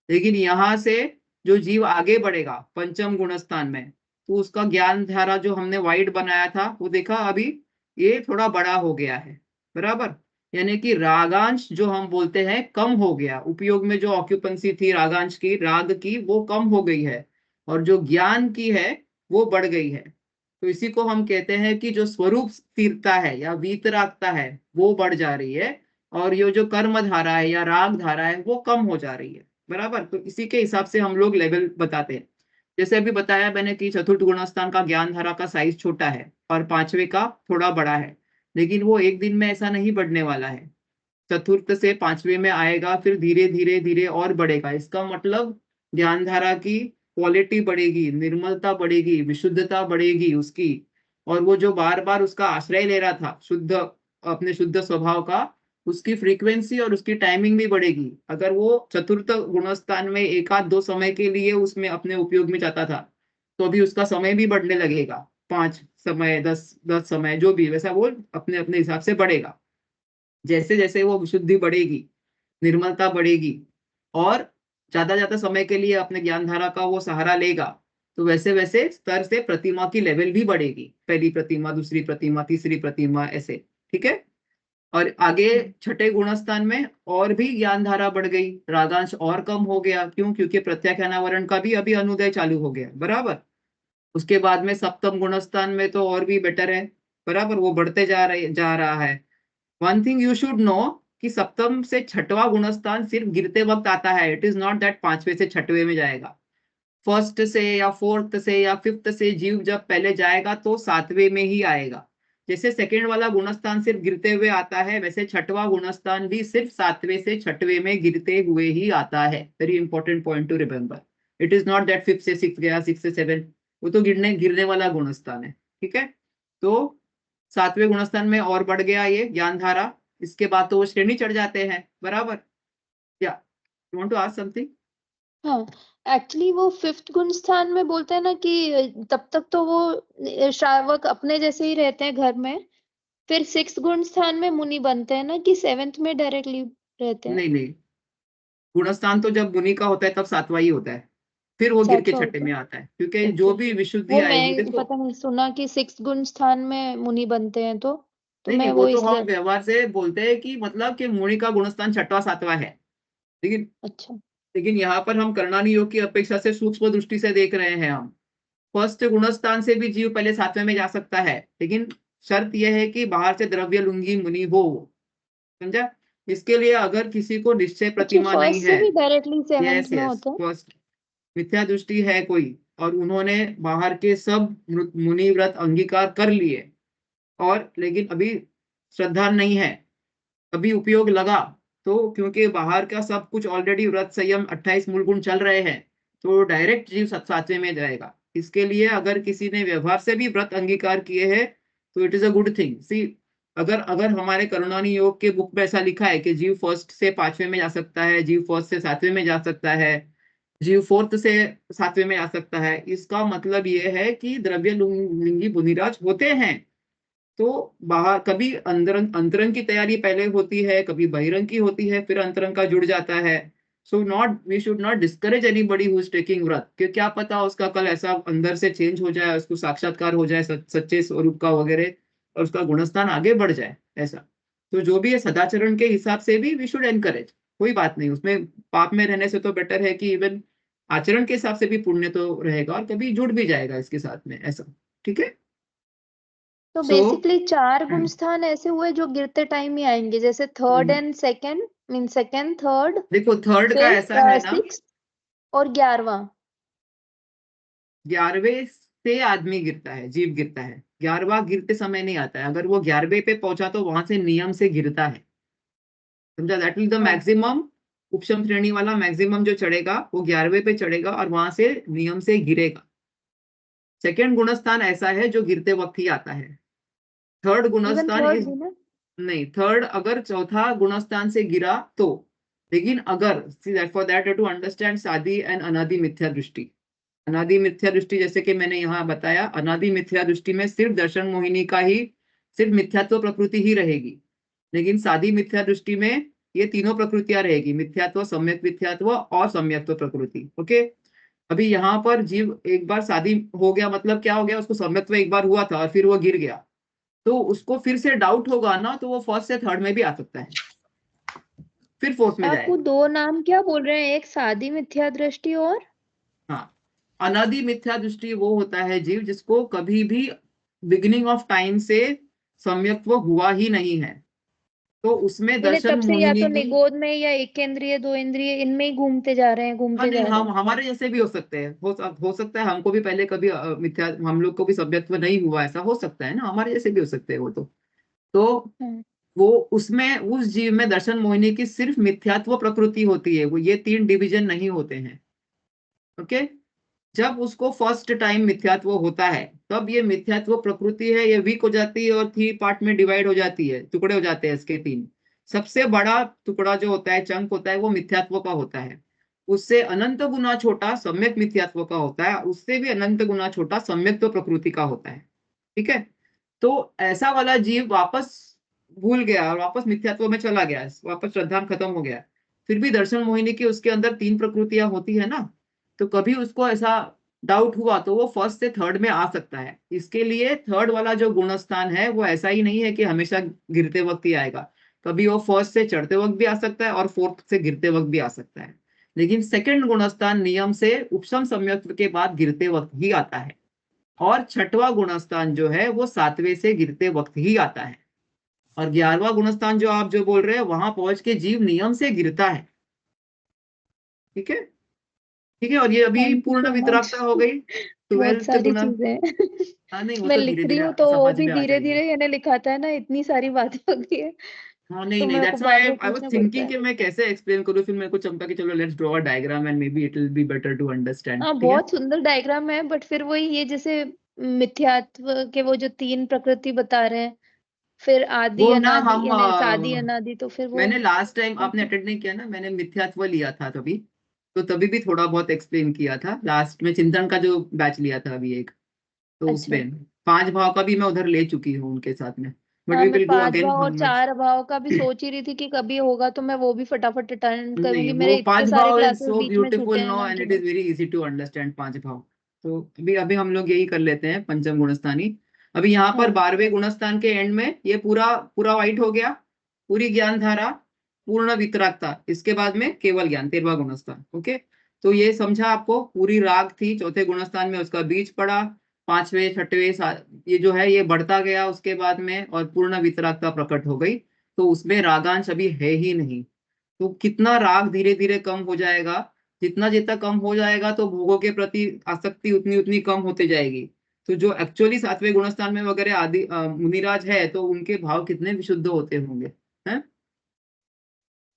लेकिन यहाँ से जो जीव आगे बढ़ेगा पंचम गुणस्थान में, तो उसका ज्ञान धारा जो हमने व्हाइट बनाया था वो देखा अभी ये थोड़ा बड़ा हो गया है, बराबर। यानी कि रागांश जो हम बोलते हैं कम हो गया, उपयोग में जो ऑक्यूपेंसी थी रागांश की, राग की, वो कम हो गई है, और जो ज्ञान की है वो बढ़ गई है। तो इसी को हम कहते हैं कि जो स्वरूप स्थिरता है या वीतरागता है वो बढ़ जा रही है, और ये जो कर्म धारा है या राग धारा है वो कम हो जा रही है, बराबर। तो इसी के हिसाब से हम लोग लेवल बताते हैं। जैसे अभी बताया मैंने कि चतुर्थ गुणस्थान का ज्ञान धारा का साइज छोटा है और पांचवे का थोड़ा बड़ा है, लेकिन वो एक दिन में ऐसा नहीं बढ़ने वाला है। चतुर्थ से पांचवे में आएगा, फिर धीरे धीरे धीरे और बढ़ेगा। इसका मतलब ज्ञान धारा की क्वालिटी बढ़ेगी, निर्मलता बढ़ेगी, विशुद्धता बढ़ेगी उसकी। और वो जो बार बार उसका आश्रय ले रहा था शुद्ध, अपने शुद्ध स्वभाव का, उसकी फ्रीक्वेंसी और उसकी टाइमिंग भी बढ़ेगी। अगर वो चतुर्थ गुणस्थान में एक आध दो समय के लिए उसमें अपने उपयोग में जाता था, तो अभी उसका समय भी बढ़ने लगेगा, 5 समय, 10 समय, जो भी, वैसा वो अपने अपने हिसाब से बढ़ेगा। जैसे जैसे वो विशुद्धि बढ़ेगी, निर्मलता बढ़ेगी और ज्यादा समय के लिए अपने ज्ञान धारा का वो सहारा लेगा, तो वैसे वैसे स्तर से प्रतिमा की लेवल भी बढ़ेगी, पहली प्रतिमा, दूसरी प्रतिमा, तीसरी प्रतिमा, ऐसे। ठीक है। और आगे छठे गुणस्थान में और भी ज्ञान धारा बढ़ गई, रागांश और कम हो गया। क्यों? क्योंकि प्रत्याख्यानावरण का भी अभी अनुदय चालू हो गया, बराबर। उसके बाद में सप्तम गुणस्थान में तो और भी बेटर है, बराबर, वो बढ़ते जा रहा है। One thing you should know कि सप्तम से छठवां गुणस्थान सिर्फ गिरते वक्त आता है। इट इज नॉट दैट पांचवे से छठवें में जाएगा। फर्स्ट से या फोर्थ से या फिफ्थ से जीव जब पहले जाएगा तो सातवें में ही आएगा। जैसे सेकेंड वाला गुणस्थान सिर्फ गिरते हुए आता है, वैसे छठवां गुणस्थान भी सिर्फ सातवें से छठवें में गिरते हुए ही आता है। Very important point two remember. It is not that fifth से सिक्स गया, सिक्स से सेवन, वो तो गिरने वाला गुणस्थान है। ठीक है। तो सातवें गुणस्थान में और बढ़ गया ये ज्ञान धारा, इसके बाद तो वो श्रेणी चढ़ जाते हैं, बराबर। या you want to ask something? हाँ, एक्चुअली वो 5th गुण स्थान में बोलते हैं ना कि तब तक तो वो श्रावक अपने जैसे ही रहते हैं घर में, फिर 6th गुण स्थान में मुनि बनते हैं ना, कि 7th में डायरेक्टली रहते हैं? नहीं, गुणस्थान तो जब मुनि का होता है तब सातवां ही होता है, फिर वो गिर के 7वां छठे होता में है? आता है, क्योंकि ओके। जो भी विशुद्धि वो आएगी, मैं देखो। पता नहीं सुना कि 6th गुण स्थान में मुनि बनते हैं, तो नहीं नहीं, मैं वो वो तो हम इसलिए। व्यवहार से बोलते हैं कि मतलब कि मुनि का गुणस्थान छठवां सातवां है। लेकिन अच्छा। लेकिन यहाँ पर हम करणानी योग की अपेक्षा से सूक्ष्म दृष्टि से देख रहे हैं हम। फर्स्ट गुणस्थान से भी जीव पहले सातवें में जा सकता है, लेकिन शर्त यह है कि बाहर से द्रव्य लुंगी मुनि हो। समझा? इसके लिए अगर किसी को निश्चय अच्छा, प्रतिमा नहीं फर्स्ट से है, भी डायरेक्टली 7th यस में यस, होता है? फर्स्ट मिथ्या दृष्टि है कोई और उन्होंने बाहर के सब मुनि व्रत अंगीकार कर लिए, और लेकिन अभी श्रद्धा नहीं है, अभी उपयोग लगा, तो क्योंकि बाहर का सब कुछ ऑलरेडी व्रत संयम 28 मूल गुण चल रहे हैं, तो डायरेक्ट जीव सातवें में जाएगा। इसके लिए अगर किसी ने व्यवहार से भी व्रत अंगीकार किए हैं, तो it is a good thing. See, अगर अगर हमारे करुणानी योग के बुक में ऐसा लिखा है कि जीव फर्स्ट से पांचवें में जा सकता है, जीव फर्स्ट से सातवें में जा सकता है, जीव फोर्थ से सातवें में आ सकता है, इसका मतलब ये है कि द्रव्य लिंगी मुनिराज होते हैं। तो बाहर कभी अंतरंग की तैयारी पहले होती है, कभी बहिरंग की होती है, फिर अंतरंग का जुड़ जाता है। So not, we should not discourage anybody who is taking व्रत, कि क्या पता उसका कल ऐसा अंदर से चेंज हो जाए, उसको साक्षात्कार हो जाए सच्चे स्वरूप का वगैरह, और उसका गुणस्थान आगे बढ़ जाए, ऐसा। तो जो भी है सदाचरण के हिसाब से भी वी शुड एनकरेज, कोई बात नहीं उसमें। पाप में रहने से तो बेटर है कि इवन आचरण के हिसाब से भी पुण्य तो रहेगा और कभी जुड़ भी जाएगा इसके साथ में, ऐसा। ठीक है। तो सो बेसिकली 4 गुण स्थान ऐसे हुए जो गिरते टाइम ही आएंगे, जैसे third and second, mean second, third, देखो थर्ड का ऐसा है फिर ना, 6th और 11वां। 11वें से आदमी गिरता है, जीव गिरता है, 11वां गिरते समय नहीं आता है। अगर वो 11वें पे पहुंचा तो वहां से नियम से गिरता है, समझा? दैट विल द हाँ। मैक्सिमम, उपशम श्रेणी वाला मैक्सिमम जो चढ़ेगा वो 11वें पे चढ़ेगा और वहां से नियम से गिरेगा। सेकेंड गुणस्थान ऐसा है जो गिरते वक्त ही आता है। थर्ड इवन गुणस्थान थर्ड इज, भी ना? नहीं, थर्ड अगर चौथा गुणस्थान से गिरा तो। लेकिन अगर, फॉर दैट टू अंडरस्टैंड सादी एंड अनादि मिथ्या दृष्टि। अनादि मिथ्या दृष्टि, जैसे कि मैंने यहाँ बताया, अनादि मिथ्या दृष्टि में सिर्फ दर्शन मोहिनी का ही सिर्फ मिथ्यात्व प्रकृति ही रहेगी। लेकिन सादी मिथ्या दृष्टि में ये तीनों प्रकृतियां रहेगी, मिथ्यात्व, सम्यक मिथ्यात्व और सम्यक्त्व प्रकृति। ओके। अभी यहाँ पर जीव एक बार शादी हो गया, मतलब क्या हो गया, उसको सम्यक्त्व एक बार हुआ था और फिर वो गिर गया, तो उसको फिर से डाउट होगा ना, तो वो फर्स्ट से थर्ड में भी आ सकता है, फिर फोर्थ में आप वो जाएगा। 2 नाम क्या बोल रहे हैं, एक सादी मिथ्या दृष्टि और? हाँ, अनादि मिथ्या दृष्टि वो होता है जीव जिसको कभी भी बिगिनिंग ऑफ टाइम से सम्यक्त्व हुआ ही नहीं है, तो उसमें यानी दर्शन तब से या मोहिनी तो की। निगोद में या एक इंद्रिय, 2 इंद्रिय, इनमें ही घूमते जा रहे हैं, हाँ घूमते नहीं, जा रहे हम हैं। हमारे जैसे भी हो सकते हैं, हो सकता है हमको भी पहले कभी मिथ्या, हम लोग को भी सभ्यत्व नहीं हुआ, ऐसा हो सकता है ना, हमारे जैसे भी हो सकते हैं वो तो हम्म। वो उसमें उस जीव में दर्शन मोहिनी की सिर्फ मिथ्यात्व प्रकृति होती है, वो ये 3 डिवीजन नहीं होते हैं। ओके। जब उसको फर्स्ट टाइम मिथ्यात्व होता है, तब ये मिथ्यात्व प्रकृति है, ये वीक हो जाती है और 3 पार्ट में डिवाइड हो जाती है, टुकड़े हो जाते हैं इसके 3। सबसे बड़ा टुकड़ा जो होता है, चंक होता है, वो मिथ्यात्व का होता है। उससे अनंत गुना छोटा सम्यक मिथ्यात्व का होता है, उससे भी अनंत गुना छोटा सम्यक्त्व प्रकृति का होता है। ठीक है, तो ऐसा वाला जीव वापस भूल गया और वापस मिथ्यात्व में चला गया, वापस श्रद्धा खत्म हो गया, फिर भी दर्शन मोहिनी की उसके अंदर 3 प्रकृतियां होती है ना, तो कभी उसको ऐसा डाउट हुआ तो वो फर्स्ट से थर्ड में आ सकता है। इसके लिए थर्ड वाला जो गुणस्थान है वो ऐसा ही नहीं है कि हमेशा गिरते वक्त ही आएगा, कभी वो फर्स्ट से चढ़ते वक्त भी आ सकता है और फोर्थ से गिरते वक्त भी आ सकता है। लेकिन सेकंड गुणस्थान नियम से उपशम सम्यक्त्व के बाद गिरते वक्त ही आता है, और छठवां गुणस्थान जो है वो 7वें से गिरते वक्त ही आता है। और 11वां गुणस्थान जो आप जो बोल रहे हैं, वहां पहुंच के जीव नियम से गिरता है। ठीक है, ठीक है, और ये अभी थैंक यू पूर्ण सो मच। वितरागता हो गई बहुत 12th सारी गुना। चीजें हैं। हाँ नहीं, वो मैं तो लिख धीरे रही धीरे हूँ तो वो समझ भी में आ धीरे जाएगी। धीरे मैंने लिखाता है ना, इतनी सारी बातें हो गई है, हाँ नहीं तो नहीं, मेरे को that's bar why bar I was पूछना पड़ता थिंकिंग है। कि मैं कैसे एक्सप्लेन करूँ, फिर मेरे को चमका कि चलो let's draw a diagram and maybe it will be better to understand. हाँ, ठीक है, बहुत सुंदर डायग्राम है, बट फिर वही ये जैसे मिथ्यात्व के वो जो 3 प्रकृति बता रहे हैं, फिर आदि वो ना अनादि हम यानी सादि अनादि, तो फिर वो मैंने लास्ट टाइम आपने अटेंड नहीं किया ना, मैंने मिथ्यात्व लिया था तभी, तो तभी भी थोड़ा बहुत एक्सप्लेन किया था लास्ट में, चिंतन का जो बैच लिया था अभी एक, तो अच्छा। उसमें 5 भाव का भी मैं उधर ले चुकी हूँ उनके साथ में, बट हाँ, वी मैं विल गो 5 अगेन भाव और हम। 4 भाव का भी सोच ही रही थी कि कभी होगा तो मैं वो भी फटाफट अटेंड नहीं, करूंगी। वो मेरे इतने 5 सारे भाव इज क्लासेस सो बीच में छूटे ब्यूटीफुल हैं नो ना एंड कि इट इज बस। वेरी इजी टू अंडरस्टैंड 5 भाव। तो अभी हम लोग यही कर लेते हैं पंचम गुणस्थानी। अभी यहाँ पर हाँ। 12वें गुणस्थान के एंड में ये पूरा पूरा वाइट हो गया, पूरी ज्ञान धारा, पूर्ण वितरागता, इसके बाद में केवल ज्ञान 13वां गुणस्थान। ओके, तो ये समझा आपको, पूरी राग थी चौथे गुणस्थान में, उसका बीज पड़ा, 5वें 6वें ये जो है ये बढ़ता गया उसके बाद में, और पूर्ण वितरागता प्रकट हो गई। तो उसमें रागांश अभी है ही नहीं, तो कितना राग धीरे धीरे कम हो जाएगा, जितना जितना कम हो जाएगा तो भोगों के प्रति आसक्ति उतनी उतनी कम होते जाएगी। तो जो एक्चुअली 7वें गुणस्थान में वगैरह आदि मुनिराज है, तो उनके भाव कितने विशुद्ध होते होंगे, हैं?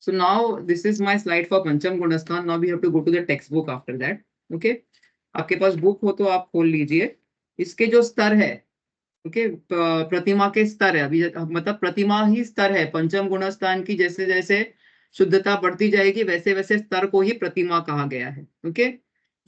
So now this is my slide for Pancham Gunasthan. Now we have to go to the textbook after that. Okay, आपके पास बुक हो तो आप खोल लीजिए। इसके जो स्तर है, ओके, प्रतिमा के स्तर है अभी, मतलब प्रतिमा ही स्तर है पंचम गुणस्थान की। जैसे जैसे शुद्धता बढ़ती जाएगी वैसे वैसे स्तर को ही प्रतिमा कहा गया है। ओके,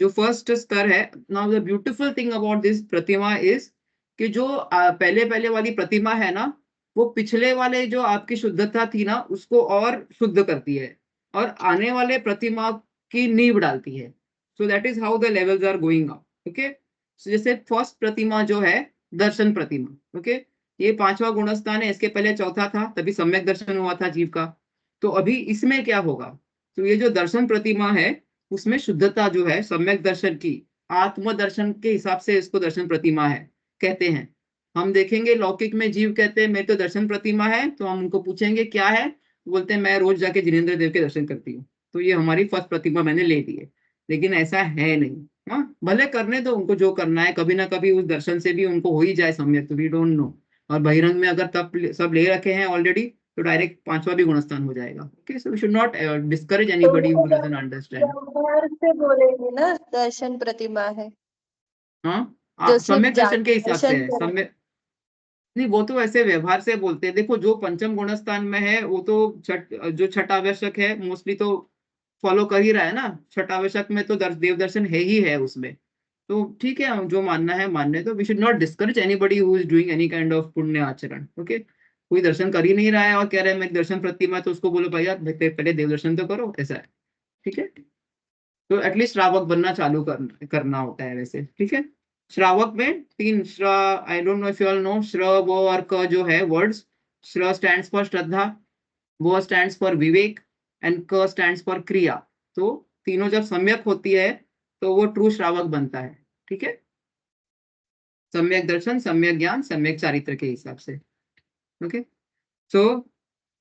जो फर्स्ट स्तर है, now the beautiful thing about this Pratima is कि जो पहले पहले वाली प्रतिमा है ना, वो पिछले वाले जो आपकी शुद्धता थी ना उसको और शुद्ध करती है, और आने वाले प्रतिमा की नींव डालती है। So that is how the levels are going up. Okay, जैसे फर्स्ट प्रतिमा जो है दर्शन प्रतिमा, ओके, ये 5वां गुणस्थान है, इसके पहले चौथा था, तभी सम्यक दर्शन हुआ था जीव का। तो अभी इसमें क्या होगा, तो ये जो दर्शन प्रतिमा है उसमें शुद्धता जो है सम्यक दर्शन की, आत्म दर्शन के हिसाब से इसको दर्शन प्रतिमा है कहते हैं। हम देखेंगे लौकिक में जीव कहते हैं मेरे तो दर्शन प्रतिमा है, तो हम उनको पूछेंगे क्या है, बोलते हैं मैं रोज जाके जिनेंद्र देव के दर्शन करती हूँ, तो ये हमारी फर्स्ट प्रतिमा मैंने ले ली है। लेकिन ऐसा है नहीं। हाँ, भले करने दो उनको जो करना है, कभी ना कभी उस दर्शन से भी उनको हो ही जाए सम्यक, तो वी डोंट नो। और बहिरंग में अगर तब सब ले रखे हैं ऑलरेडी, तो डायरेक्ट 5वां भी गुणस्थान हो जाएगा। Okay, so we should not discourage तो एनीबॉडी वो हु डजंट अंडरस्टैंड। व्यवहार से बोलेंगे ना दर्शन प्रतिमा है, हाँ, जो सिर्फ सम्यक दर्शन के हिसाब से दर्शन है करे। सम्यक। नहीं, वो तो ऐसे व्यवहार से बोलते हैं। देखो जो पंचम गुणस्थान में है वो तो जो छठ आवश्यक है मोस्टली तो फॉलो कर ही रहा है ना, छठ आवश्यक में तो देव दर्शन है ही है उसमें। तो ठीक है, जो मानना है मानने, तो we should not discourage anybody who is doing any kind of पुण्य आचरण। ओके, कोई दर्शन कर ही नहीं रहा है और कह रहा है मेरी दर्शन प्रतिमा है, तो उसको बोलो भैया पहले देव दर्शन तो करो, ऐसा है। ठीक है, तो एटलीस्ट श्रावक बनना चालू करना होता है वैसे। ठीक है, श्रावक में 3 श्र, I don't know if you all know, श्र वो और क जो है वर्ड्स, श्र स्टैंड्स फॉर श्रद्धा, वो स्टैंड्स फॉर विवेक, एंड क स्टैंड्स फॉर क्रिया। तो तीनों जब सम्यक होती है तो वो ट्रू श्रावक बनता है। ठीक है, सम्यक दर्शन, सम्यक ज्ञान, सम्यक चारित्र के हिसाब से। ओके, सो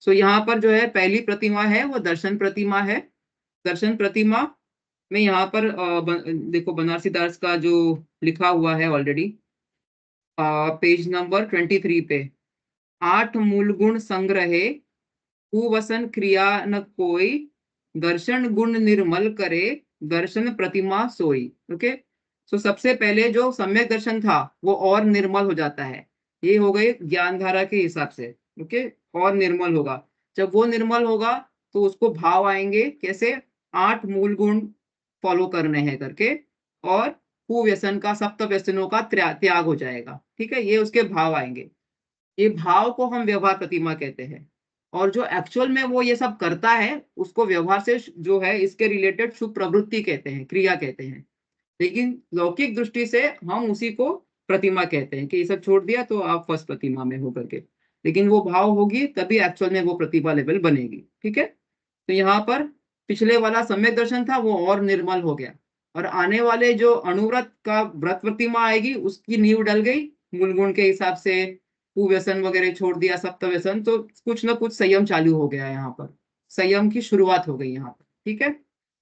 सो यहाँ पर जो है पहली प्रतिमा है वो दर्शन प्रतिमा है। दर्शन प्रतिमा में यहाँ पर देखो बनारसी दास का जो लिखा हुआ है ऑलरेडी पेज नंबर 23 पे, 8 मूल गुण संग्रहे, कुवसन क्रिया न कोई, दर्शन गुण निर्मल करे, दर्शन प्रतिमा सोई। ओके, सो सबसे पहले जो सम्यक दर्शन था वो और निर्मल हो जाता है, ये हो गई ज्ञान धारा के हिसाब से। ओके, और निर्मल होगा। जब वो निर्मल होगा तो उसको भाव आएंगे कैसे, 8 मूल गुण फॉलो करने हैं करके, और कुव्यसन का, सप्त व्यसनों का त्याग हो जाएगा। ठीक है, ये उसके भाव आएंगे। ये भाव को हम व्यवहार प्रतिमा कहते हैं, और जो एक्चुअल में वो ये सब करता है उसको व्यवहार से जो है इसके रिलेटेड शुभ प्रवृत्ति कहते हैं, क्रिया कहते हैं। लेकिन लौकिक दृष्टि से हम उसी को प्रतिमा कहते हैं कि ये सब छोड़ दिया तो आप फर्स्ट प्रतिमा में हो करके, लेकिन वो भाव होगी तभी एक्चुअल में वो प्रतिभा लेवल बनेगी। ठीक है, तो यहाँ पर पिछले वाला सम्यक दर्शन था वो और निर्मल हो गया, और आने वाले जो अनुव्रत का व्रत प्रतिमा आएगी उसकी नींव डल गई मूल गुण के हिसाब से, कुव्यसन वगैरह छोड़ दिया, सप्त व्यसन, तो कुछ ना कुछ संयम चालू हो गया, यहाँ पर संयम की शुरुआत हो गई यहाँ पर। ठीक है,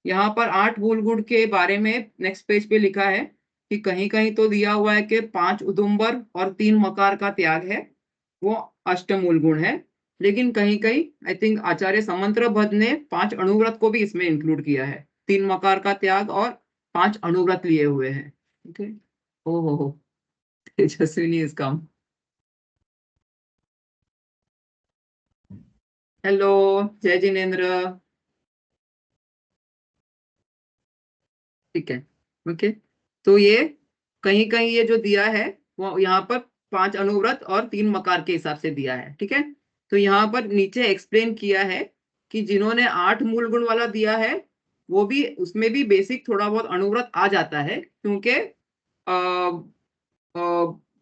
यहाँ पर 8 मूल गुण के बारे में नेक्स्ट पेज पे लिखा है कि कहीं कहीं तो दिया हुआ है कि 5 उदुम्बर और 3 मकार का त्याग है, वो अष्टमूल गुण है। लेकिन कहीं कहीं आई थिंक आचार्य समंत्रभद्र ने 5 अणुव्रत को भी इसमें इंक्लूड किया है, 3 मकार का त्याग और 5 अणुव्रत लिए हुए हैं। ठीक है, ओ हो तेजस्विनी इज कम। हेलो, जय जिनेन्द्र। ठीक है, ओके, तो ये कहीं कहीं ये जो दिया है वो यहाँ पर 5 अनुव्रत और 3 मकार के हिसाब से दिया है। ठीक है, तो यहाँ पर नीचे एक्सप्लेन किया है कि जिन्होंने 8 मूल गुण वाला दिया है वो भी, उसमें भी बेसिक थोड़ा बहुत अनुव्रत आ जाता है, क्योंकि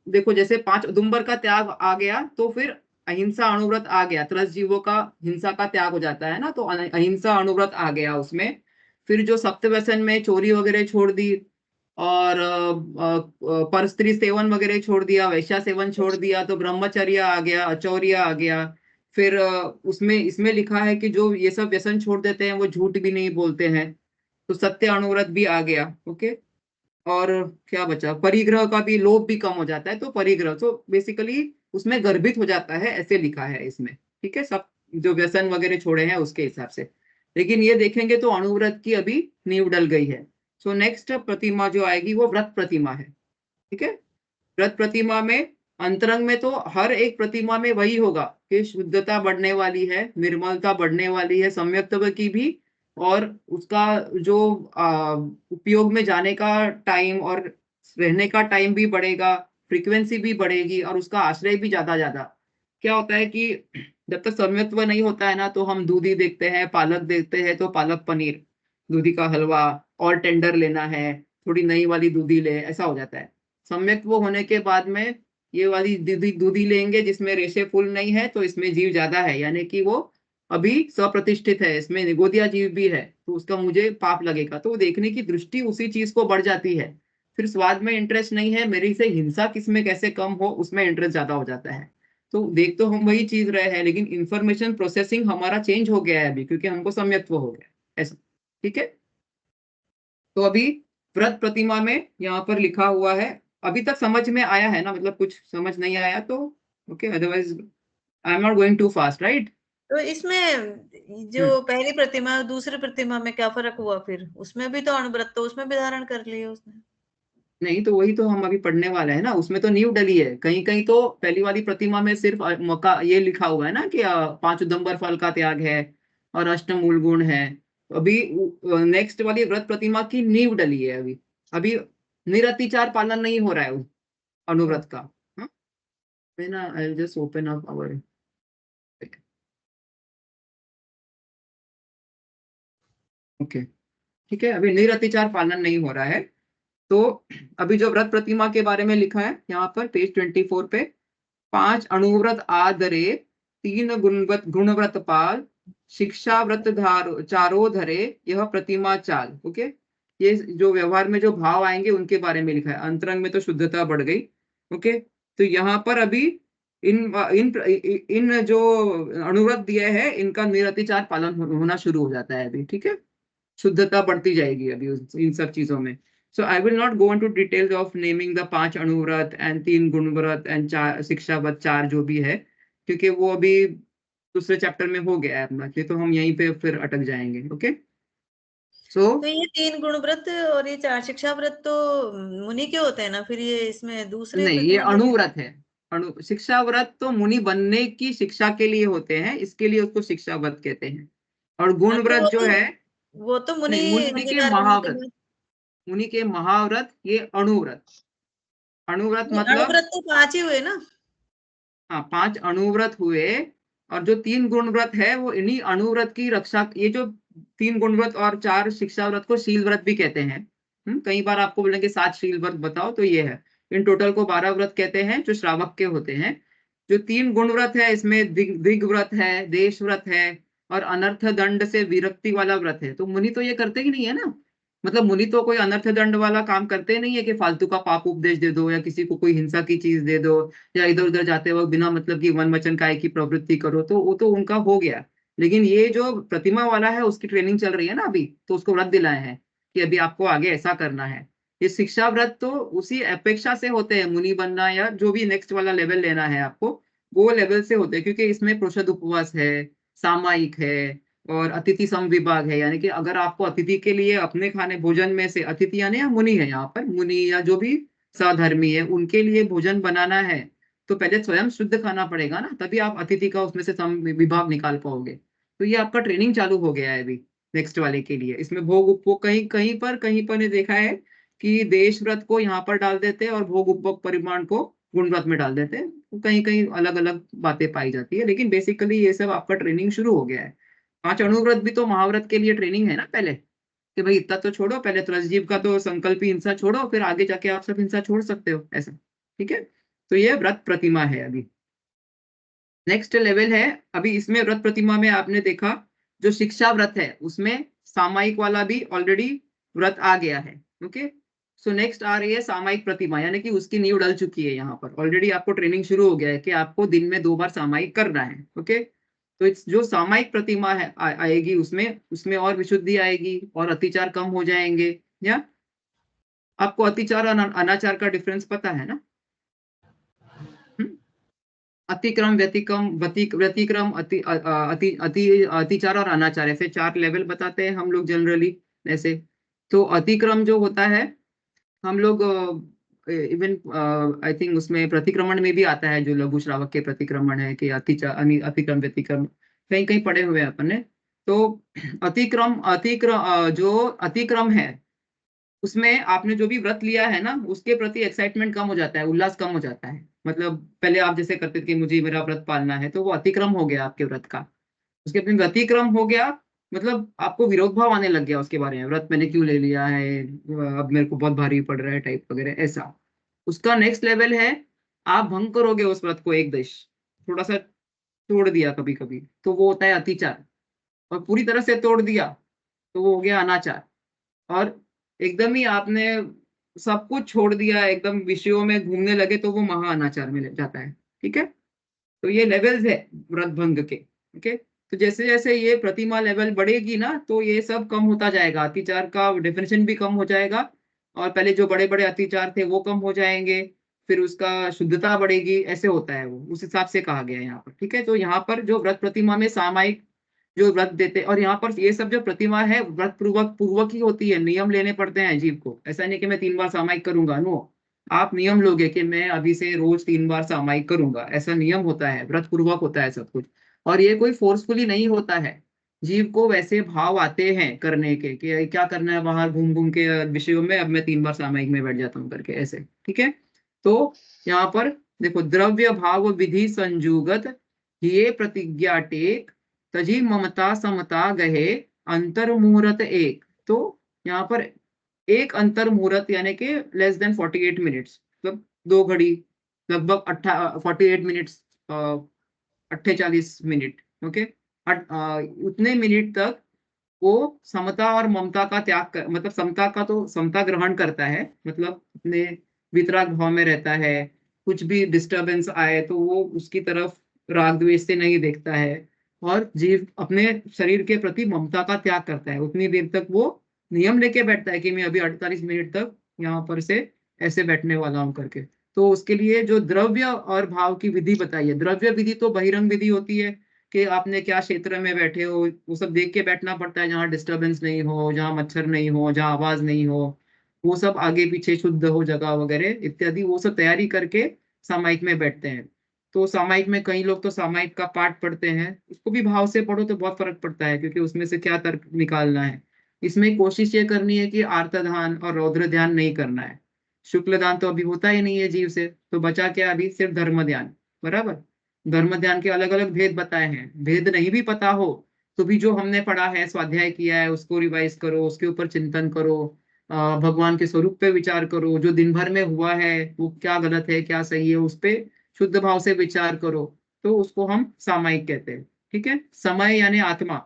देखो जैसे 5 उदुम्बर का त्याग आ गया तो फिर अहिंसा अनुव्रत आ गया, त्रस जीवों का हिंसा का त्याग हो जाता है ना, तो अहिंसा अनुव्रत आ गया उसमें। फिर जो सप्तव्यसन में चोरी वगैरह छोड़ दी, और पर स्त्री सेवन वगैरह छोड़ दिया, वैश्या सेवन छोड़ दिया, तो ब्रह्मचर्य आ गया, अचौर्य आ गया। फिर उसमें इसमें लिखा है कि जो ये सब व्यसन छोड़ देते हैं वो झूठ भी नहीं बोलते हैं, तो सत्य अनुव्रत भी आ गया। ओके, और क्या बचा, परिग्रह का भी, लोभ भी कम हो जाता है, तो परिग्रह तो बेसिकली उसमें गर्भित हो जाता है, ऐसे लिखा है इसमें। ठीक है, सब जो व्यसन वगैरह छोड़े हैं उसके हिसाब से। लेकिन ये देखेंगे तो अनुव्रत की अभी नींव डल गई है। सो नेक्स्ट प्रतिमा जो आएगी वो व्रत प्रतिमा है। ठीक है, व्रत प्रतिमा में अंतरंग में तो हर एक प्रतिमा में वही होगा कि शुद्धता बढ़ने वाली है, निर्मलता बढ़ने वाली है, सम्यक्तव की भी, और उसका जो उपयोग में जाने का टाइम और रहने का टाइम भी बढ़ेगा, फ्रीक्वेंसी भी बढ़ेगी, और उसका आश्रय भी ज्यादा। क्या होता है कि जब तक सम्यक्त्व नहीं होता है ना, तो हम दूधी देखते हैं, पालक देखते हैं, तो पालक पनीर, दूधी का हलवा, और टेंडर लेना है, थोड़ी नई वाली दूधी ले, ऐसा हो जाता है। सम्यक्त्व होने के बाद में ये वाली दूधी लेंगे जिसमें रेशे फुल नहीं है, तो इसमें जीव ज्यादा है, यानी कि वो अभी स्वप्रतिष्ठित है, इसमें निगोदिया जीव भी है, तो उसका मुझे पाप लगेगा, तो देखने की दृष्टि उसी चीज को बढ़ जाती है। फिर स्वाद में इंटरेस्ट नहीं है, मेरी से हिंसा किसमें कैसे कम हो उसमें इंटरेस्ट ज्यादा हो जाता है। तो देख तो हम वही चीज रहे हैं, लेकिन इंफॉर्मेशन प्रोसेसिंग हमारा चेंज हो गया है अभी, क्योंकि हमको सम्यक्त्व हो गया ऐसा। ठीक है, तो अभी व्रत प्रतिमा में यहाँ पर लिखा हुआ है, अभी तक समझ में आया है ना, मतलब कुछ समझ नहीं आया तो okay, otherwise I am not going too fast, right. तो इसमें जो पहली प्रतिमा और दूसरी प्रतिमा में क्या फर्क हुआ फिर? उसमें भी तो अणुव्रत, तो उसमें भी धारण कर लिए उसने। नहीं, तो वही तो हम अभी पढ़ने वाले हैं ना, उसमें तो नींव डली है। कहीं कहीं तो पहली वाली प्रतिमा में सिर्फ मौका ये लिखा हुआ है ना कि 5 उदंबर फल का त्याग है और अष्टमूल गुण है। अभी नेक्स्ट वाली व्रत प्रतिमा की नींव डली है अभी। अभी निरतिचार पालन नहीं हो रहा है अनुव्रत का। हाँ? मैं ना I just open up our, okay, ठीक है, अभी निरतिचार पालन नहीं हो रहा है। तो अभी जो व्रत प्रतिमा के बारे में लिखा है यहाँ पर पेज 24 पे, 5 अणुव्रत आदरे, 3 गुणव्रत पाल, शिक्षा व्रत चारो धरे, यह प्रतिमा चाल। ओके, ये जो व्यवहार में जो भाव आएंगे उनके बारे में लिखा है। अंतरंग में तो शुद्धता बढ़ गई। ओके, तो यहाँ पर अभी इन इन इन जो अणुव्रत दिए हैं इनका निरतिचार पालन होना शुरू हो जाता है अभी। ठीक है, शुद्धता बढ़ती जाएगी अभी इन सब चीजों में। So I will not go into details of naming the 5 anuvrat and 3 gunavrat and 4 shiksha व्रत 4 जो भी है, क्योंकि वो अभी दूसरे चैप्टर में हो गया है अपना, तो हम यहीं पे फिर अटक जाएंगे। ओके, सो तो ये 3 गुणव्रत और ये 4 शिक्षा व्रत तो मुनि के होते हैं ना, फिर ये इसमें दूसरे नहीं, ये प्रतिमा में अणुव्रत है। शिक्षा व्रत तो मुनि बनने की शिक्षा के लिए होते हैं, इसके लिए उसको शिक्षा व्रत कहते हैं। और गुण हाँ, तो व्रत जो है, वो तो मुनि नहीं, मुनि के जमींदार बनने के महाव्रत, लिए। मुनि के महाव्रत ये अणुव्रत। अणुव्रत नहीं, मतलब, अणुव्रत तो 5 ही हुए ना। हाँ 5 अणुव्रत हुए। और जो 3 गुण व्रत है वो इन्हीं अणुव्रत की रक्षा, ये जो 3 गुण व्रत और 4 शिक्षा व्रत को शील व्रत भी कहते हैं। कई बार आपको बोलेंगे 7 शील व्रत बताओ, तो ये है। इन टोटल को 12 व्रत कहते हैं जो श्रावक के होते हैं। जो 3 गुण व्रत है इसमें दिग व्रत है, देश व्रत है, और अनर्थ दंड से विरक्ति वाला व्रत है। तो मुनि तो ये करते ही नहीं है ना। मतलब मुनि तो कोई अनर्थ दंड वाला काम करते नहीं है कि फालतू का पाप उपदेश दे दो, या किसी को कोई हिंसा की चीज दे दो, या इधर उधर जाते वक्त बिना मतलब की वन वचन काय की प्रवृत्ति करो, तो वो तो उनका हो गया। लेकिन ये जो प्रतिमा वाला है उसकी ट्रेनिंग चल रही है ना अभी, तो उसको व्रत दिलाए हैं कि अभी आपको आगे ऐसा करना है। ये शिक्षा व्रत तो उसी अपेक्षा से होते हैं, मुनि बनना या जो भी नेक्स्ट वाला लेवल लेना है आपको, वो लेवल से होते हैं। क्योंकि इसमें प्रोषद उपवास है, सामायिक है, और अतिथि सम विभाग है। यानी कि अगर आपको अतिथि के लिए अपने खाने भोजन में से, अतिथि यानी या मुनि है, यहाँ पर मुनि या जो भी सधर्मी है उनके लिए भोजन बनाना है, तो पहले स्वयं शुद्ध खाना पड़ेगा ना, तभी आप अतिथि का उसमें से सम विभाग निकाल पाओगे। तो ये आपका ट्रेनिंग चालू हो गया है अभी नेक्स्ट वाले के लिए। इसमें भोग उपभोग कहीं पर ने देखा है कि देश व्रत को यहाँ पर डाल देते हैं और भोग उपभोग परिमाण को गुण व्रत में डाल देते हैं। तो कहीं कहीं अलग अलग बातें पाई जाती है, लेकिन बेसिकली ये सब आपका ट्रेनिंग शुरू हो गया है। 5 अणुव्रत भी तो महाव्रत के लिए ट्रेनिंग है ना पहले, कि भाई इतना तो छोड़ो, पहले त्रसजीव का तो संकल्पी हिंसा छोड़ो, फिर आगे जाके आप सब हिंसा छोड़ सकते हो, ऐसा। ठीक है, तो ये व्रत प्रतिमा है अभी। नेक्स्ट लेवल है, अभी इसमें व्रत प्रतिमा में आपने देखा जो शिक्षा व्रत है उसमें सामायिक वाला भी ऑलरेडी व्रत आ गया है। ओके, सो नेक्स्ट आ रही है सामायिक प्रतिमा, यानी कि उसकी नींव डल चुकी है। यहाँ पर ऑलरेडी आपको ट्रेनिंग शुरू हो गया है कि आपको दिन में 2 बार सामायिक करना है। ओके, तो जो सामायिक प्रतिमा है आएगी उसमें उसमें और विशुद्धि आएगी और अतिचार कम हो जाएंगे। या आपको अतिचार और अनाचार का डिफरेंस पता है ना? अतिक्रम, व्यतिक्रम, व्यतिक्रम, अतिचार और अनाचार, ऐसे 4 लेवल बताते हैं हम लोग जनरली ऐसे। तो अतिक्रम जो होता है, हम लोग इवन आई थिंक उसमें प्रतिक्रमण में भी आता है, जो लघु श्रावक के प्रतिक्रमण है कि अतिक्रम व्यतिक्रम कहीं कहीं पढ़े हुए हैं अपन ने। तो जो अतिक्रम है उसमें आपने जो भी व्रत लिया है ना उसके प्रति एक्साइटमेंट कम हो जाता है, उल्लास कम हो जाता है। मतलब पहले आप जैसे करते थे कि मुझे मेरा व्रत पालना है, तो वो अतिक्रम हो गया आपके व्रत का। उसके बाद व्यतिक्रम हो गया, मतलब आपको विरोध भाव आने लग गया उसके बारे में, व्रत मैंने क्यों ले लिया है, अब मेरे को बहुत भारी पड़ रहा है टाइप वगैरह ऐसा। उसका नेक्स्ट लेवल है, आप भंग करोगे उस व्रत को, एक देश थोड़ा सा तोड़ दिया कभी कभी, तो वो होता है अतिचार। और पूरी तरह से तोड़ दिया तो वो हो गया अनाचार। और एकदम ही आपने सब कुछ छोड़ दिया, एकदम विषयों में घूमने लगे, तो वो महा अनाचार में ले जाता है। ठीक है, तो ये लेवल्स है व्रत भंग के। ओके, तो जैसे जैसे ये प्रतिमा लेवल बढ़ेगी ना, तो ये सब कम होता जाएगा, अतिचार का डेफिनेशन भी कम हो जाएगा। और पहले जो बड़े बड़े अतिचार थे वो कम हो जाएंगे, फिर उसका शुद्धता बढ़ेगी, ऐसे होता है वो, उस हिसाब से कहा गया है यहाँ पर। ठीक है, तो यहाँ पर जो व्रत प्रतिमा में सामायिक जो व्रत देते, और यहाँ पर ये सब जो प्रतिमा है व्रत पूर्वक पूर्वक ही होती है, नियम लेने पड़ते हैं जीव को। ऐसा नहीं कि मैं 3 बार सामायिक करूंगा, नो, आप नियम लोगे कि मैं अभी से रोज 3 बार सामायिक करूंगा, ऐसा नियम होता है, व्रत पूर्वक होता है सब कुछ। और ये कोई फोर्सफुली नहीं होता है, जीव को वैसे भाव आते हैं करने के कि क्या करना है बाहर घूम घूम के विषयों में, अब मैं 3 बार सामायिक में बैठ जाता हूँ करके ऐसे। ठीक है, तो यहाँ पर देखो, द्रव्य भाव विधि संजुगत ये प्रतिज्ञा टेक, तजी ममता समता गहे अंतर मुहूर्त एक। तो यहाँ पर एक अंतर मुहूर्त यानी कि लेस देन 48 मिनट्स, मतलब 2 घड़ी, लगभग 48 मिनट्स, 48 मिनट। ओके, उतने मिनट तक वो समता और ममता का त्याग कर, मतलब समता का तो समता ग्रहण करता है, मतलब अपने वितराग भाव में रहता है। कुछ भी डिस्टरबेंस आए तो वो उसकी तरफ राग द्वेष से नहीं देखता है, और जीव अपने शरीर के प्रति ममता का त्याग करता है। उतनी देर तक वो नियम लेके बैठता है कि मैं अभी 48 मिनट तक यहाँ पर से ऐसे बैठने वाला हूँ करके। तो उसके लिए जो द्रव्य और भाव की विधि बताई है, द्रव्य विधि तो बहिरंग विधि होती है कि आपने क्या क्षेत्र में बैठे हो, वो सब देख के बैठना पड़ता है, जहाँ डिस्टरबेंस नहीं हो, जहाँ मच्छर नहीं हो, जहाँ आवाज नहीं हो, वो सब आगे पीछे शुद्ध हो जगह वगैरह इत्यादि, वो सब तैयारी करके सामायिक में बैठते हैं। तो सामायिक में कई लोग तो सामायिक का पाठ पढ़ते हैं, उसको भी भाव से पढ़ो तो बहुत फर्क पड़ता है, क्योंकि उसमें से क्या तर्क निकालना है। इसमें कोशिश ये करनी है कि आर्त ध्यान और रौद्र ध्यान नहीं करना है। शुक्ल ध्यान तो अभी होता ही नहीं है जीव से, तो बचा क्या अभी, सिर्फ धर्म ध्यान। बराबर। धर्म ध्यान के अलग अलग भेद बताए हैं। भेद नहीं भी पता हो तो भी जो हमने पढ़ा है, स्वाध्याय किया है, उसको रिवाइज करो, उसके ऊपर चिंतन करो, भगवान के स्वरूप पे विचार करो, जो दिन भर में हुआ है वो क्या गलत है क्या सही है, उस पे शुद्ध भाव से विचार करो, तो उसको हम सामायिक कहते हैं। ठीक है। समय यानी आत्मा,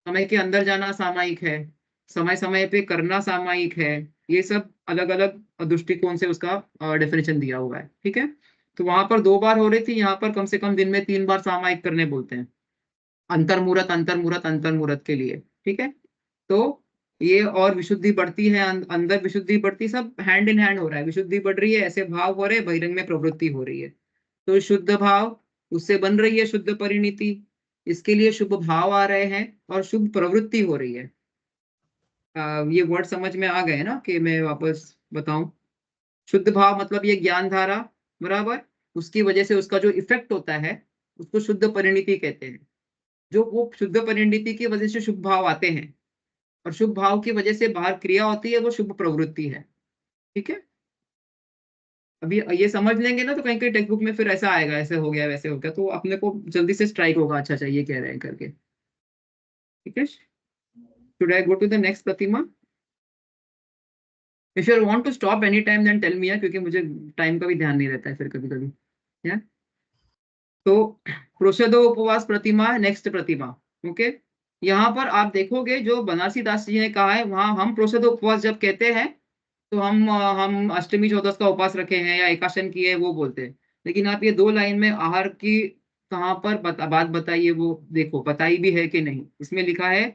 समय के अंदर जाना सामायिक है, समय समय पे करना सामायिक है। ये सब अलग अलग दृष्टिकोण से उसका डेफिनेशन दिया हुआ है। ठीक है। तो वहां पर 2 बार हो रही थी, यहाँ पर कम से कम दिन में 3 बार सामायिक करने बोलते हैं, अंतर्मुहूर्त अंतर्मुहूर्त अंतर्मुहूर्त के लिए। ठीक है। तो ये और विशुद्धि बढ़ती है, अंदर विशुद्धि बढ़ती, सब हैंड इन हैंड हो रहा है। विशुद्धि बढ़ रही है, ऐसे भाव हो रहे हैं, बहिरंग में प्रवृत्ति हो रही है। तो शुद्ध भाव, उससे बन रही है शुद्ध परिणति, इसके लिए शुभ भाव आ रहे हैं और शुभ प्रवृत्ति हो रही है। ये वर्ड समझ में आ गए ना, कि मैं वापस बताऊं। शुद्ध भाव मतलब ये ज्ञान धारा, बराबर, उसकी वजह से उसका जो इफेक्ट होता है उसको शुद्ध परिणति कहते हैं। जो वो शुद्ध परिणति की वजह से शुभ भाव आते हैं, और शुभ भाव की वजह से बाहर क्रिया होती है, वो शुभ प्रवृत्ति है। ठीक है। अभी ये समझ लेंगे ना, तो कहीं कहीं टेक्स्ट बुक में फिर ऐसा आएगा, ऐसे हो गया वैसे हो गया, तो अपने को जल्दी से स्ट्राइक होगा, अच्छा अच्छा ये कह रहे हैं करके। ठीक है। Should I go to the next प्रतिमा? If you want to stop any time then tell me, क्योंकि मुझे टाइम का भी ध्यान नहीं रहता है फिर कभी कभी। या तो प्रोषदो उपवास प्रतिमा, नेक्स्ट प्रतिमा। ओके। यहाँ पर आप देखोगे जो बनारसी दास जी ने कहा है, वहां हम प्रोषदो उपवास जब कहते हैं तो हम अष्टमी चौदस का उपवास रखे हैं या एकाशन किए हैं वो बोलते हैं। लेकिन आप ये 2 लाइन में आहार की कहाँ पर बात बताइए, वो देखो बताई भी है कि नहीं। इसमें लिखा है,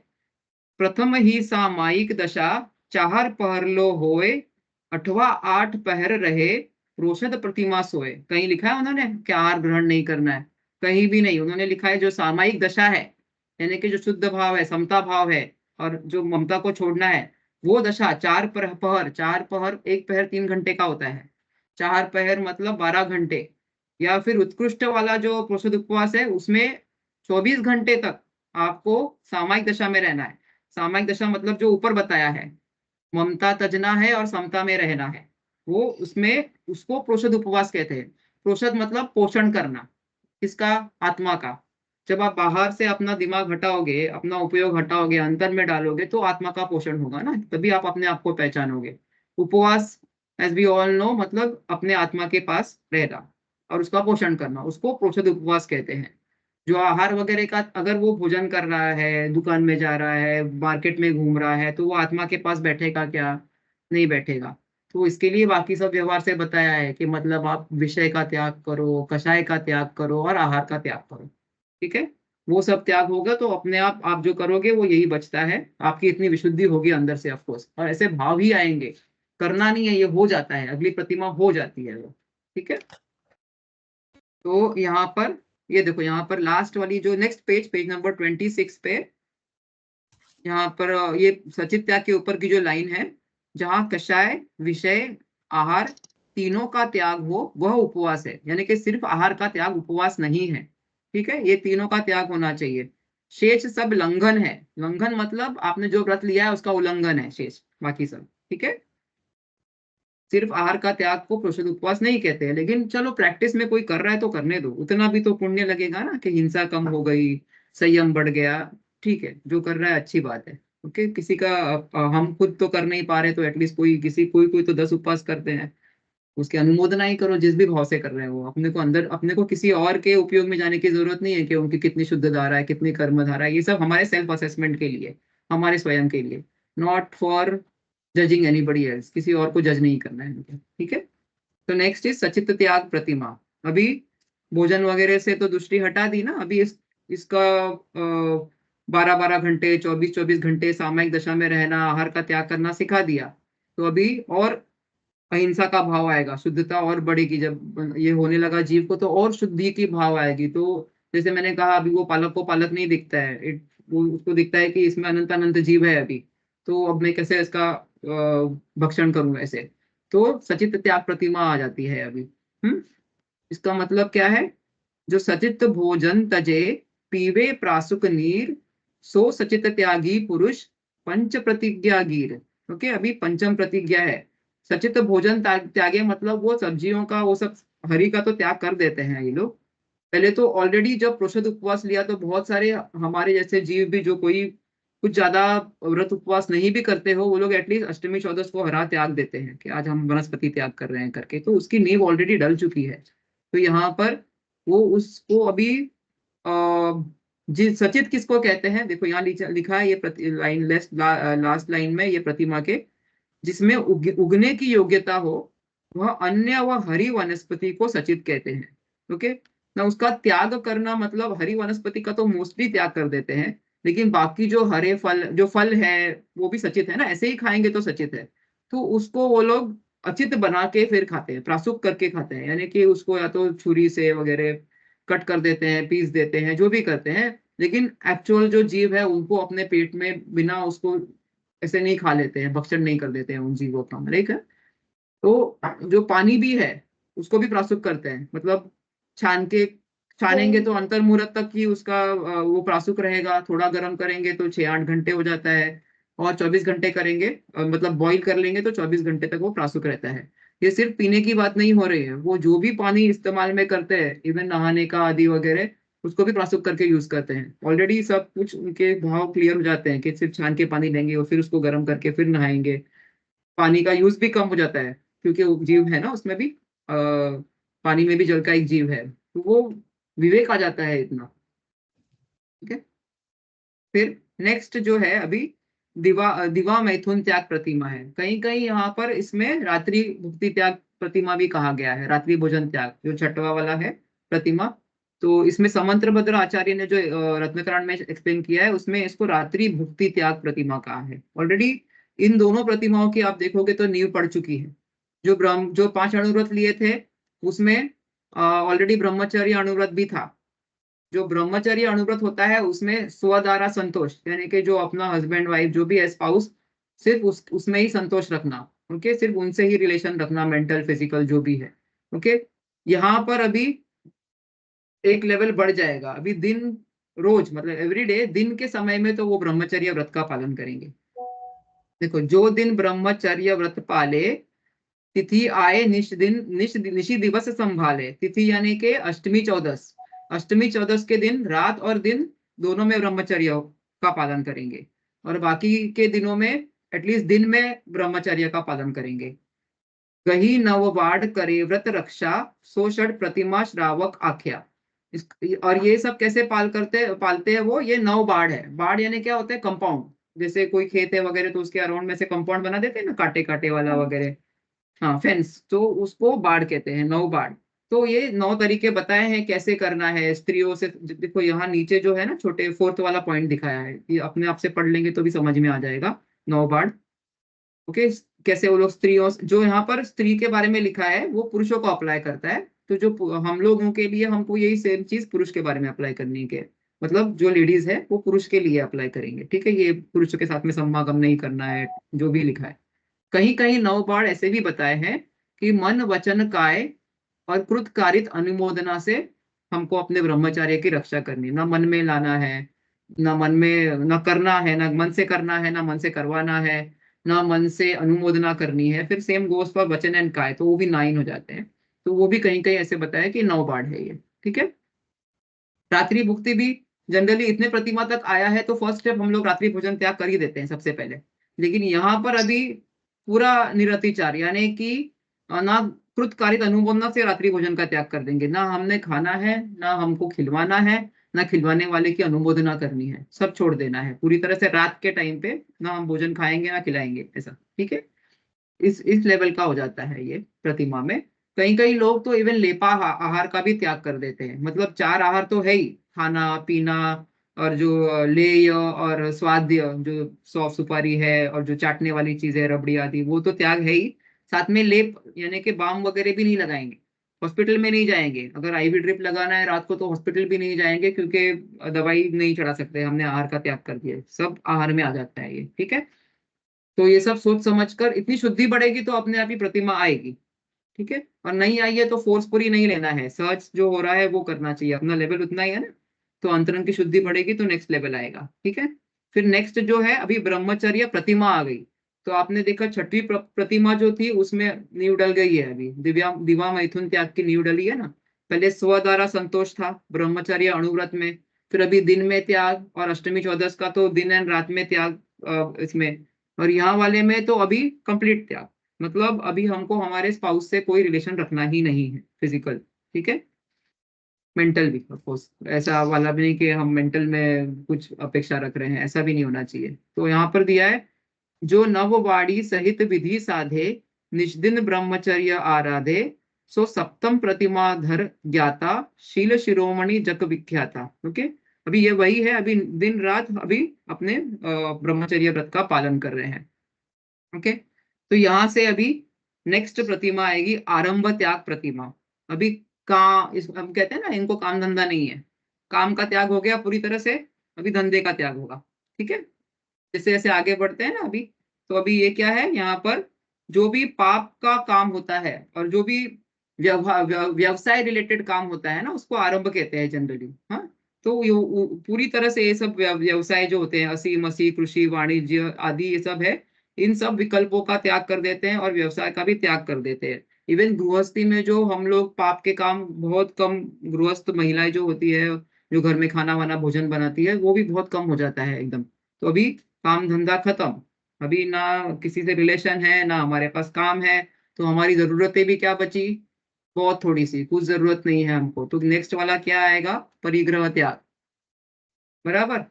प्रथम ही सामायिक दशा चाहर पहर लो होए, अठवा 8 पहर रहे प्रोषद प्रतिमा सोए। कहीं लिखा है उन्होंने क्या आहार ग्रहण नहीं करना है? कहीं भी नहीं। उन्होंने लिखा है जो सामायिक दशा है, यानी कि जो शुद्ध भाव है, समता भाव है, और जो ममता को छोड़ना है, वो दशा 4 पहर, 4 पहर, 1 पहर 3 घंटे का होता है, 4 पहर मतलब 12 घंटे। या फिर उत्कृष्ट वाला जो प्रोषद उपवास है, उसमें 24 घंटे तक आपको सामायिक दशा में रहना है। सामायिक दशा मतलब जो ऊपर बताया है, ममता तजना है और समता में रहना है, वो उसमें उसको प्रोषद उपवास कहते हैं। प्रोषद मतलब पोषण करना, किसका? आत्मा का। जब आप बाहर से अपना दिमाग हटाओगे, अपना उपयोग हटाओगे, अंतर में डालोगे, तो आत्मा का पोषण होगा ना, तभी आप अपने आप को पहचानोगे। उपवास, एज वी ऑल नो, मतलब अपने आत्मा के पास रहना और उसका पोषण करना, उसको प्रोषद उपवास कहते हैं। जो आहार वगैरह का, अगर वो भोजन कर रहा है, दुकान में जा रहा है, मार्केट में घूम रहा है, तो वो आत्मा के पास बैठेगा क्या? नहीं बैठेगा। तो इसके लिए बाकी सब व्यवहार से बताया है कि मतलब आप विषय का त्याग करो, कषाय का त्याग करो और आहार का त्याग करो। ठीक है। वो सब त्याग होगा तो अपने आप जो करोगे वो यही बचता है, आपकी इतनी विशुद्धि होगी अंदर से, ऑफकोर्स, और ऐसे भाव ही आएंगे। करना नहीं है, ये हो जाता है, अगली प्रतिमा हो जाती है वो। ठीक है। तो यहाँ पर ये देखो, यहाँ पर लास्ट वाली जो नेक्स्ट पेज, पेज नंबर 26 पे, यहाँ पर ये सचित त्याग के ऊपर की जो लाइन है, जहाँ कषाय, विषय, आहार तीनों का त्याग हो, वह उपवास है। यानी कि सिर्फ आहार का त्याग उपवास नहीं है। ठीक है। ये तीनों का त्याग होना चाहिए। शेष सब लंघन है। लंघन मतलब आपने जो व्रत लिया है उसका उल्लंघन है शेष, बाकी सब। ठीक है। सिर्फ आहार का त्याग को प्रोषद उपवास नहीं कहते हैं, लेकिन चलो प्रैक्टिस में कोई कर रहा है तो करने दो, उतना भी तो पुण्य लगेगा ना, कि हिंसा कम हो गई, संयम बढ़ गया। ठीक है, जो कर रहा है अच्छी बात है। ओके। किसी का हम खुद तो कर नहीं पा रहे, तो एटलीस्ट कोई कोई तो 10 उपवास करते हैं, उसकी अनुमोदना ही करो, जिस भी भाव से कर रहे हैं वो। अपने को किसी और के उपयोग में जाने की जरूरत नहीं है कि उनकी कितनी शुद्ध धारा है, कितनी कर्म धारा है। ये सब हमारे सेल्फ असेसमेंट के लिए, हमारे स्वयं के लिए, not for judging anybody else. किसी और को जज नहीं करना है मुझे। ठीक है। तो नेक्स्ट इज सचित त्याग प्रतिमा। अभी भोजन वगैरह से तो दृष्टि हटा दी ना, अभी इसका 12-12 घंटे, 24-24 घंटे सामायिक दशा में रहना, आहार का त्याग करना सिखा दिया। तो अभी और अहिंसा का भाव आएगा, शुद्धता और बढ़ेगी। जब ये होने लगा जीव को, तो और शुद्धि की भाव आएगी। तो जैसे मैंने कहा, अभी वो पालक को पालक नहीं दिखता है, वो उसको दिखता है कि इसमें अनंत अनंत जीव है अभी, तो अब मैं कैसे इसका भक्षण करूं ऐसे। तो सचित त्याग प्रतिमा आ जाती है अभी। इसका मतलब क्या है? जो सचित भोजन तजे, पीवे प्रासुक नीर, सो सचित त्यागी पुरुष, पंच प्रतिज्ञा गीर। ओके, अभी पंचम प्रतिज्ञा है। सचित भोजन त्यागे मतलब वो सब्जियों का, वो सब हरि का तो त्याग कर देते हैं ये लोग। पहले तो ऑलरेडी जब प्रोषद उपवास लिया तो बहुत सारे हमारे जैसे जीव भी, जो कोई कुछ ज्यादा व्रत उपवास नहीं भी करते हो, वो लोग एटलीस्ट अष्टमी चौदस को हरा त्याग देते हैं कि आज हम वनस्पति त्याग कर रहे हैं करके, तो उसकी नींव ऑलरेडी डल चुकी है। तो यहाँ पर वो उसको अभी जी सचित किसको कहते हैं? देखो यहाँ लिखा है, ये लाइन लास्ट लाइन में, ये प्रतिमा के जिसमें उगने की योग्यता हो, वह अन्य व हरी वनस्पति को सचित कहते हैं। ओके ना, उसका त्याग करना मतलब हरी वनस्पति का तो मोस्टली त्याग कर देते हैं, लेकिन बाकी जो हरे फल, जो फल है वो भी सचित है ना, ऐसे ही खाएंगे तो सचित है। तो उसको वो लोग अचित बना के फिर खाते हैं, प्रासुक करके खाते हैं, यानी कि उसको या तो छुरी से वगैरह कट कर देते हैं, पीस देते हैं, जो भी करते हैं, लेकिन एक्चुअल जो जीव है उनको अपने पेट में बिना उसको ऐसे नहीं खा लेते हैं, भक्षण नहीं कर देते हैं उन जीवों का, ठीक है। तो जो पानी भी है उसको भी प्रासुक करते हैं, मतलब छानेंगे तो अंतर मुहूर्त तक ही उसका वो प्रासुक रहेगा, थोड़ा गर्म करेंगे तो 6-8 घंटे हो जाता है, और 24 घंटे करेंगे मतलब बॉईल कर लेंगे तो 24 घंटे तक वो प्रासुक रहता है। ये सिर्फ पीने की बात नहीं हो रही है, वो जो भी पानी इस्तेमाल में करते हैं, इवन नहाने का आदि वगैरह, उसको भी प्रासुक करके यूज करते हैं। ऑलरेडी सब कुछ उनके भाव क्लियर हो जाते हैं कि सिर्फ छान के पानी लेंगे और फिर उसको गर्म करके फिर नहाएंगे। पानी का यूज भी कम हो जाता है, क्योंकि वो जीव है ना उसमें भी, पानी में भी जल का एक जीव है, तो वो विवेक आ जाता है इतना, ठीक है। फिर नेक्स्ट जो है अभी दिवा मैथुन त्याग प्रतिमा है। कहीं कहीं यहाँ पर इसमें रात्रि भुक्ति त्याग प्रतिमा भी कहा गया है, रात्रि भोजन त्याग, जो छठवा वाला है प्रतिमा। तो इसमें समंत्रभद्र आचार्य ने जो रत्नकरण में एक्सप्लेन किया है, उसमें इसको रात्रि भुक्ति त्याग प्रतिमा कहा है। ऑलरेडी इन दोनों प्रतिमाओं की आप देखोगे तो नींव पड़ चुकी है। जो 5 अणुव्रत लिए थे उसमें ऑलरेडी ब्रह्मचर्य अणुव्रत भी था। जो ब्रह्मचर्य अणुव्रत होता है उसमें स्वद्वारा संतोष, यानी कि जो अपना हस्बैंड वाइफ जो भी है स्पाउस, सिर्फ उसमें ही संतोष रखना। ओके, सिर्फ उनसे ही रिलेशन रखना, मेंटल फिजिकल जो भी है। ओके, यहाँ पर अभी एक लेवल बढ़ जाएगा। अभी दिन रोज मतलब एवरीडे दिन के समय में तो वो ब्रह्मचर्य व्रत का पालन करेंगे। देखो, जो दिन ब्रह्मचर्य व्रत पाले, तिथि आए निशि दिवस संभाले। तिथि यानी के अष्टमी चौदस, अष्टमी चौदस के दिन रात और दिन दोनों में ब्रह्मचर्य का पालन करेंगे, और बाकी के दिनों में एटलीस्ट दिन में ब्रह्मचर्य का पालन करेंगे। कही नवबाढ़ करे व्रत रक्षा, सो षड प्रतिमा श्रावक आख्या। और ये सब कैसे पालते हैं वो, ये नव बाढ़ है। बाढ़ यानी क्या होता है? कंपाउंड, जैसे कोई खेत है वगैरह तो उसके अराउंड में से कंपाउंड बना देते हैं ना, कांटे कांटे वाला वगैरह, हाँ फेंस, तो उसको बाढ़ कहते हैं, नौ बाढ़। तो ये 9 तरीके बताए हैं कैसे करना है स्त्रियों से। देखो यहाँ नीचे जो है ना छोटे 4th वाला पॉइंट दिखाया है, ये अपने आप से पढ़ लेंगे तो भी समझ में आ जाएगा। 9 बाढ़, ओके। कैसे वो लोग स्त्रियों, जो यहाँ पर स्त्री के बारे में लिखा है वो पुरुषों को अप्लाई करता है, तो जो हम लोगों के लिए हमको यही सेम चीज पुरुष के बारे में अप्लाई करनी है, मतलब जो लेडीज है वो पुरुष के लिए अप्लाई करेंगे, ठीक है। ये पुरुषों के साथ में समागम नहीं करना है, जो भी लिखा है। कहीं कहीं 9 बाढ़ ऐसे भी बताए हैं कि मन वचन काय और कृत कारित अनुमोदना से हमको अपने ब्रह्मचार्य की रक्षा करनी, ना मन में लाना है, ना मन में ना करना है, ना मन से करना है, ना मन से करवाना है, ना मन से अनुमोदना करनी है। फिर सेम गोस फॉर वचन एंड काय, तो वो भी 9 हो जाते हैं। तो वो भी कहीं कहीं ऐसे बताया कि 9 बाढ़ है ये, ठीक है। रात्रि भुक्ति भी जनरली इतने प्रतिमा तक आया है तो फर्स्ट स्टेप हम लोग रात्रि भोजन त्याग कर ही देते हैं सबसे पहले। लेकिन यहाँ पर अभी पूरा निरतिचार, यानी कि ना कृतकारित अनुमोदना से रात्रि भोजन का त्याग कर देंगे, ना हमने खाना है, ना हमको खिलवाना है, ना खिलवाने वाले की अनुमोदना करनी है, सब छोड़ देना है पूरी तरह से। रात के टाइम पे ना हम भोजन खाएंगे ना खिलाएंगे, ऐसा, ठीक है। इस लेवल का हो जाता है ये प्रतिमा में। कई कई लोग तो इवन लेपा आहार का भी त्याग कर देते हैं, मतलब 4 आहार तो है ही, खाना पीना और जो लेय और स्वाद्य, जो सौंफ सुपारी है और जो चाटने वाली चीजें रबड़ी आदि, वो तो त्याग है ही। साथ में लेप यानी कि बाम वगैरह भी नहीं लगाएंगे, हॉस्पिटल में नहीं जाएंगे। अगर आईवी ड्रिप लगाना है रात को तो हॉस्पिटल भी नहीं जाएंगे, क्योंकि दवाई नहीं चढ़ा सकते, हमने आहार का त्याग कर दिया। सब आहार में आ जाता है ये, ठीक है। तो ये सब सोच समझ कर, इतनी शुद्धि बढ़ेगी तो अपने आप ही प्रतिमा आएगी, ठीक है। और नहीं आई है तो फोर्सफुली नहीं लेना है, सर्च जो हो रहा है वो करना चाहिए, अपना लेवल उतना ही है ना, तो अंतरंग की शुद्धि बढ़ेगी तो नेक्स्ट लेवल आएगा, ठीक है। फिर नेक्स्ट जो है अभी ब्रह्मचर्य प्रतिमा आ गई। तो आपने देखा छठवीं प्रतिमा जो थी उसमें नींव डल गई है, अभी दिवा मैथुन त्याग की नींव डली है ना। पहले स्व द्वारा संतोष था ब्रह्मचर्य अणुव्रत में, फिर अभी दिन में त्याग, और अष्टमी चौदस का तो दिन एंड रात में त्याग इसमें, और यहाँ वाले में तो अभी कंप्लीट त्याग, मतलब अभी हमको हमारे स्पाउस से कोई रिलेशन रखना ही नहीं है फिजिकल, ठीक है। मेंटल भी ऑफकोर्स, ऐसा वाला भी नहीं कि हम मेंटल में कुछ अपेक्षा रख रहे हैं, ऐसा भी नहीं होना चाहिए। तो यहाँ पर दिया है, जो नववाड़ी सहित विधि साधे निष्दिन ब्रह्मचर्य आराधे, सो सप्तम प्रतिमा धर ज्ञाता शील शिरोमणि जग विख्याता। ओके, अभी ये वही है, अभी दिन रात अभी अपने ब्रह्मचर्य व्रत का पालन कर रहे हैं। ओके, तो यहाँ से अभी नेक्स्ट प्रतिमा आएगी आरंभ त्याग प्रतिमा। अभी हम कहते हैं ना, इनको काम धंधा नहीं है, काम का त्याग हो गया पूरी तरह से, अभी धंधे का त्याग होगा, ठीक है। जैसे जैसे आगे बढ़ते हैं ना अभी, तो अभी ये क्या है यहाँ पर, जो भी पाप का काम होता है और जो भी व्यवसाय रिलेटेड काम होता है ना, उसको आरंभ कहते हैं जनरली। हाँ, तो पूरी तरह से ये सब व्यवसाय जो होते हैं, असी मसी कृषि वाणिज्य आदि ये सब है, इन सब विकल्पों का त्याग कर देते हैं और व्यवसाय का भी त्याग कर देते हैं। इवन गृहस्थी में जो हम लोग पाप के काम बहुत कम, गृहस्थ महिलाएं जो होती है, जो घर में खाना वाना भोजन बनाती है, वो भी बहुत कम हो जाता है एकदम। तो अभी काम धंधा खत्म, अभी ना किसी से रिलेशन है ना हमारे पास काम है, तो हमारी जरूरतें भी क्या बची, बहुत थोड़ी सी, कुछ जरूरत नहीं है हमको। तो नेक्स्ट वाला क्या आएगा, परिग्रह त्याग, बराबर।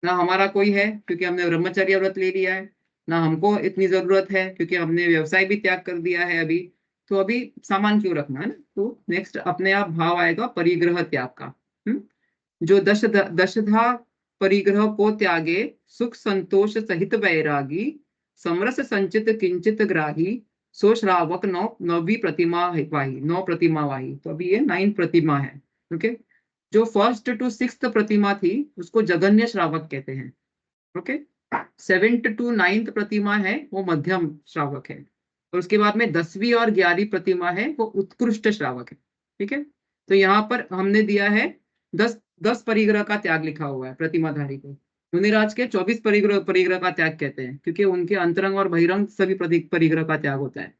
ना हमारा कोई है क्योंकि हमने ब्रह्मचर्य व्रत ले लिया है, ना हमको इतनी जरूरत है क्योंकि हमने व्यवसाय भी त्याग कर दिया है अभी, तो अभी सामान क्यों रखना है ना। तो नेक्स्ट अपने आप भाव आएगा परिग्रह त्याग का। जो दशधा परिग्रह को त्यागे, सुख संतोष सहित वैरागी, समरस संचित किंचित ग्राही, सो श्रावक नौवीं प्रतिमा वाही, 9 प्रतिमा वाही। तो अभी ये 9 प्रतिमा है। ओके, जो फर्स्ट टू 6th प्रतिमा थी उसको जगन्य श्रावक कहते हैं। ओके, 7th टू 9th प्रतिमा है वो मध्यम श्रावक है, और उसके बाद में 10वीं और 11वीं प्रतिमा है वो उत्कृष्ट श्रावक है, ठीक है। तो यहाँ पर हमने दिया है 10 परिग्रह का त्याग लिखा हुआ है प्रतिमाधारी को। मुनिराज के 24 परिग्रह का त्याग कहते हैं, क्योंकि उनके अंतरंग और बहिरंग सभी परिग्रह का त्याग होता है।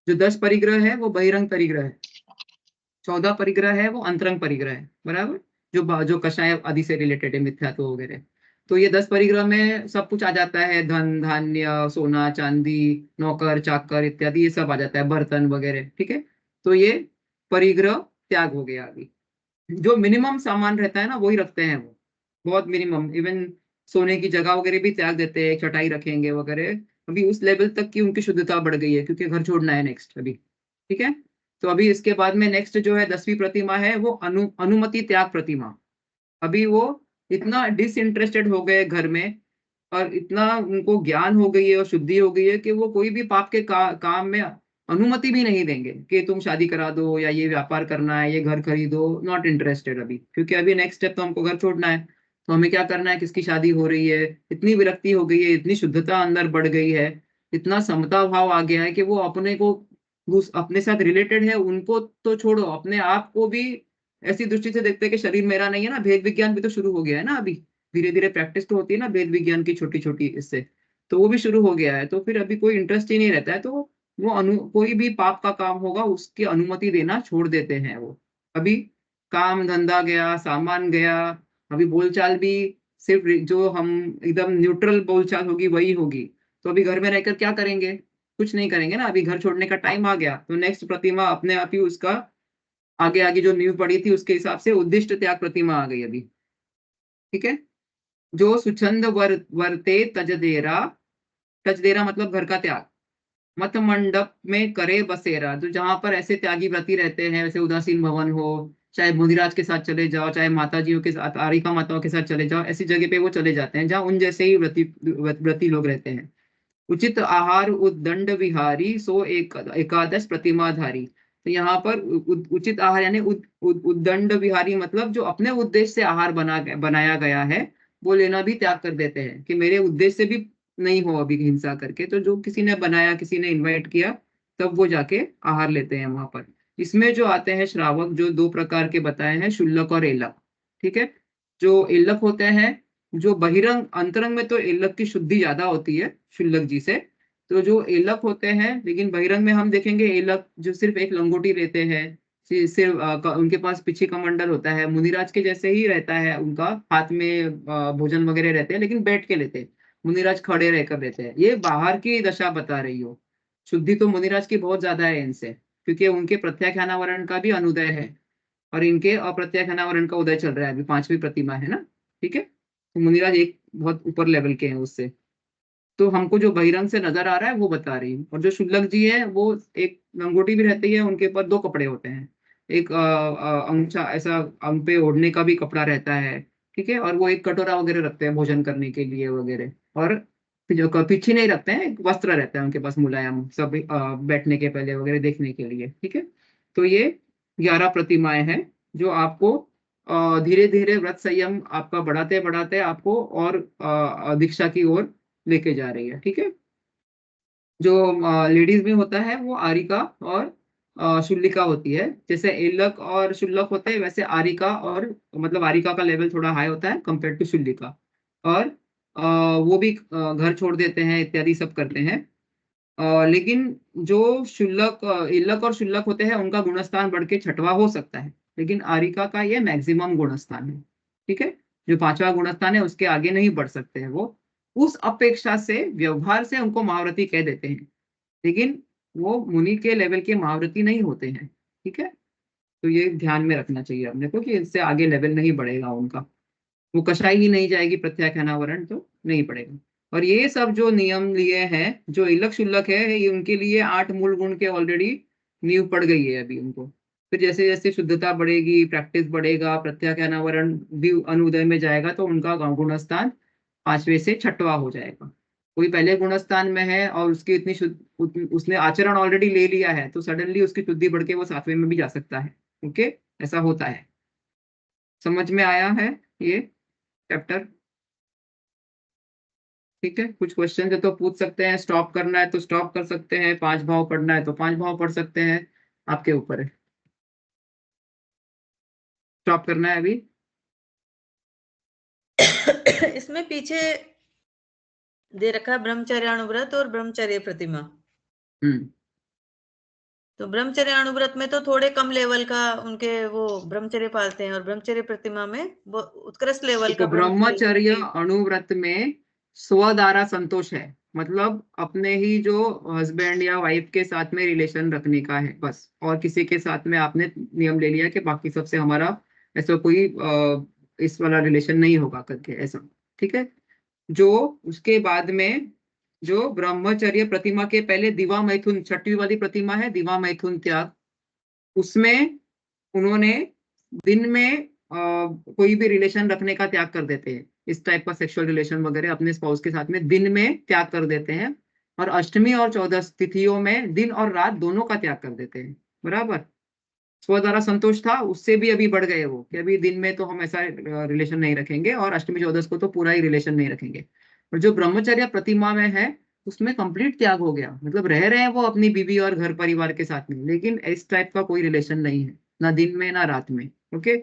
जो 10 परिग्रह है वो बहिरंग परिग्रह है, 14 परिग्रह है वो अंतरंग परिग्रह है, बराबर। जो कषाय आदि से रिलेटेड है, मिथ्यात्व वगैरह। तो ये 10 परिग्रह में सब कुछ आ जाता है, धन धान्य सोना चांदी नौकर चाकर इत्यादि, ये सब आ जाता है, बर्तन वगैरह, ठीक है। तो ये परिग्रह त्याग हो गया। अभी जो मिनिमम सामान रहता है ना वही रखते हैं वो, बहुत मिनिमम, इवन सोने की जगह वगैरह भी त्याग देते हैं, चटाई रखेंगे वगैरह। अभी उस लेवल तक की उनकी शुद्धता बढ़ गई है क्योंकि घर छोड़ना है नेक्स्ट अभी, ठीक है। तो अभी इसके बाद में नेक्स्ट जो है 10वीं प्रतिमा है वो अनुमति त्याग प्रतिमा। अभी वो इतना डिसइंटरेस्टेड हो गए घर में, और इतना उनको ज्ञान हो गई है और शुद्धि हो गई है कि वो कोई भी पाप के काम में अनुमति भी नहीं देंगे कि तुम शादी करा दो या ये व्यापार करना है, ये घर खरीदो, नॉट इंटरेस्टेड अभी, क्योंकि अभी नेक्स्ट स्टेप तो हमको घर छोड़ना है। तो हमें क्या करना है, किसकी शादी हो रही है, इतनी विरक्ति हो गई है, इतनी शुद्धता अंदर बढ़ गई है, इतना समता भाव आ गया है कि वो अपने को, अपने साथ रिलेटेड है उनको तो छोड़ो, अपने आप को भी ऐसी दृष्टि से देखते हैं कि शरीर मेरा नहीं है ना। भेद विज्ञान भी तो शुरू हो गया है ना अभी, धीरे धीरे प्रैक्टिस तो होती है ना भेद विज्ञान की छोटी छोटी, इससे तो वो भी शुरू हो गया है। तो फिर अभी कोई इंटरेस्ट ही नहीं रहता है, तो वो कोई भी पाप का काम होगा उसकी अनुमति देना छोड़ देते हैं वो। अभी काम धंधा गया, सामान गया, अभी बोलचाल भी सिर्फ जो हम एकदम न्यूट्रल बोलचाल होगी वही होगी। तो अभी घर में रहकर क्या करेंगे, कुछ नहीं करेंगे ना, अभी घर छोड़ने का टाइम आ गया। तो नेक्स्ट प्रतिमा अपने आप ही उसका आगे आगे जो नींव पड़ी थी उसके हिसाब से उद्दिष्ट त्याग प्रतिमा आ गई अभी, ठीक है। जो सुछंद वर्ते तजदेरा, तजदेरा मतलब घर का त्याग, मत मंडप में करे बसेरा, जो जहां पर ऐसे त्यागी व्रती रहते हैं, वैसे उदासीन भवन हो, चाहे मुनिराज के साथ चले जाओ, चाहे माता जियों के साथ, आरिका माताओं के साथ चले जाओ, ऐसी जगह पे वो चले जाते हैं जहाँ उन जैसे ही व्रती लोग रहते हैं। उचित आहार उद्दंड विहारी, सो एकादश प्रतिमाधारी। तो यहाँ पर उचित आहार यानी उद्दंड विहारी मतलब जो अपने उद्देश्य से आहार बनाया गया है वो लेना भी त्याग कर देते हैं, कि मेरे उद्देश्य से भी नहीं हो अभी हिंसा करके। तो जो किसी ने बनाया, किसी ने इनवाइट किया, तब वो जाके आहार लेते हैं वहां पर। इसमें जो आते हैं श्रावक, जो 2 प्रकार के बताए हैं, शुल्लक और एलक। ठीक है। जो एलक होते हैं, जो बहिरंग अंतरंग में तो एलक की शुद्धि ज्यादा होती है शुल्लक जी से। तो जो एलक होते हैं, लेकिन बहिरंग में हम देखेंगे एलक जो सिर्फ एक लंगोटी लेते हैं, सिर्फ उनके पास पीछे कमंडल होता है, मुनिराज के जैसे ही रहता है, उनका हाथ में भोजन वगैरह रहते हैं, लेकिन बैठ के लेते हैं। मुनिराज खड़े रहकर लेते हैं। ये बाहर की दशा बता रही हो। शुद्धि तो मुनिराज की बहुत ज्यादा है इनसे, क्योंकि उनके प्रत्याख्यानावरण का भी अनुदय है, और इनके अप्रत्याख्यानावरण का उदय चल रहा है, अभी 5वीं प्रतिमा है ना। ठीक है। तो मुनिराज एक बहुत ऊपर लेवल के हैं उससे। तो हमको जो बहिरंग से नजर आ रहा है वो बता रही हूँ। और जो शुल्लक जी है, वो एक लंगोटी भी रहती है, उनके ऊपर 2 कपड़े होते हैं। एक अंगूछा, ऐसा अंग पे ओढ़ने का भी कपड़ा रहता है। ठीक है। और वो एक कटोरा वगैरह रखते हैं भोजन करने के लिए वगैरह। और जो पीछे नहीं रखते हैं, एक वस्त्र रहता है उनके पास मुलायम, सब बैठने के पहले वगैरह देखने के लिए। ठीक है। तो ये 11 प्रतिमाएं हैं, जो आपको धीरे धीरे व्रत संयम आपका बढ़ाते बढ़ाते आपको और दीक्षा की ओर लेके जा रही है। ठीक है। जो लेडीज में होता है वो आरिका और शुल्लिका होती है। जैसे एलक और शुल्लक होते हैं, वैसे आरिका और मतलब आरिका का लेवल थोड़ा हाई होता है कंपेयर टू शुल्लिका। और वो भी घर छोड़ देते हैं इत्यादि सब करते हैं। लेकिन जो एलक और शुल्लक होते हैं, उनका गुणस्थान बढ़ के 6वां हो सकता है, लेकिन आरिका का ये मैक्सिमम गुणस्थान है। ठीक है। जो 5वां गुणस्थान है, उसके आगे नहीं बढ़ सकते हैं वो। उस अपेक्षा से व्यवहार से उनको महाव्रती कह देते हैं, लेकिन वो मुनि के लेवल के महाव्रती नहीं होते हैं। ठीक है। तो ये ध्यान में रखना चाहिए अपने को कि इससे आगे लेवल नहीं बढ़ेगा उनका। वो कषाई ही नहीं जाएगी प्रत्याख्यानावरण, तो नहीं पड़ेगा। और ये सब जो नियम लिए हैं, जो इलक शुल्लक है, ये उनके लिए 8 मूल गुण के ऑलरेडी नींव पड़ गई है अभी उनको। फिर जैसे जैसे शुद्धता बढ़ेगी, प्रैक्टिस बढ़ेगा, प्रत्याख्यानावरण भी अनुदय में जाएगा, तो उनका गुणस्थान 5वें से 6वां हो जाएगा। कोई पहले गुणस्थान में है और उसकी इतनी उसने आचरण ऑलरेडी ले लिया है, तो सडनली उसकी शुद्धि बढ़ के वो 7वें में भी जा सकता है। ओके। ऐसा होता है। समझ में आया है ये चैप्टर? ठीक है। कुछ क्वेश्चन है तो पूछ सकते हैं, स्टॉप करना है तो स्टॉप कर सकते हैं, 5 भाव पढ़ना है तो 5 भाव पढ़ सकते हैं, आपके ऊपर है। स्टॉप करना है अभी? इसमें पीछे दे रखा है ब्रह्मचर्यानुव्रत और ब्रह्मचर्य प्रतिमा। हम्म। तो ब्रह्मचर्यानुव्रत में तो थोड़े कम लेवल का उनके वो ब्रह्मचर्य पालते हैं, और ब्रह्मचर्य प्रतिमा में वो उत्कृष्ट लेवल देखो, का ब्रह्मचर्य ब्रह्मचर्य। अनुव्रत में स्वद्वारा संतोष है, मतलब अपने ही जो हस्बैंड या वाइफ के साथ में रिलेशन रखने का है बस। और किसी के साथ में आपने नियम ले लिया कि बाकी सबसे हमारा ऐसा कोई इस वाला रिलेशन नहीं होगा करके, ऐसा। ठीक है। जो उसके बाद में जो ब्रह्मचर्य प्रतिमा के पहले दिवा मैथुन, 6वीं वाली प्रतिमा है दिवा मैथुन त्याग। उसमें उन्होंने दिन में कोई भी रिलेशन रखने का त्याग कर देते हैं, इस टाइप का सेक्सुअल रिलेशन वगैरह अपने स्पाउस के साथ में दिन में त्याग कर देते हैं। और अष्टमी और 14 तिथियों में दिन और रात दोनों का त्याग कर देते हैं। बराबर। स्व द्वारा संतोष था, उससे भी अभी बढ़ गए वो, कि अभी दिन में तो हम ऐसा रिलेशन नहीं रखेंगे, और अष्टमी 14 को तो पूरा ही रिलेशन नहीं रखेंगे। और जो ब्रह्मचर्य प्रतिमा में है, उसमें कंप्लीट त्याग हो गया, मतलब रह रहे हैं वो अपनी बीवी और घर परिवार के साथ में, लेकिन इस टाइप का कोई रिलेशन नहीं है, ना दिन में ना रात में। ओके।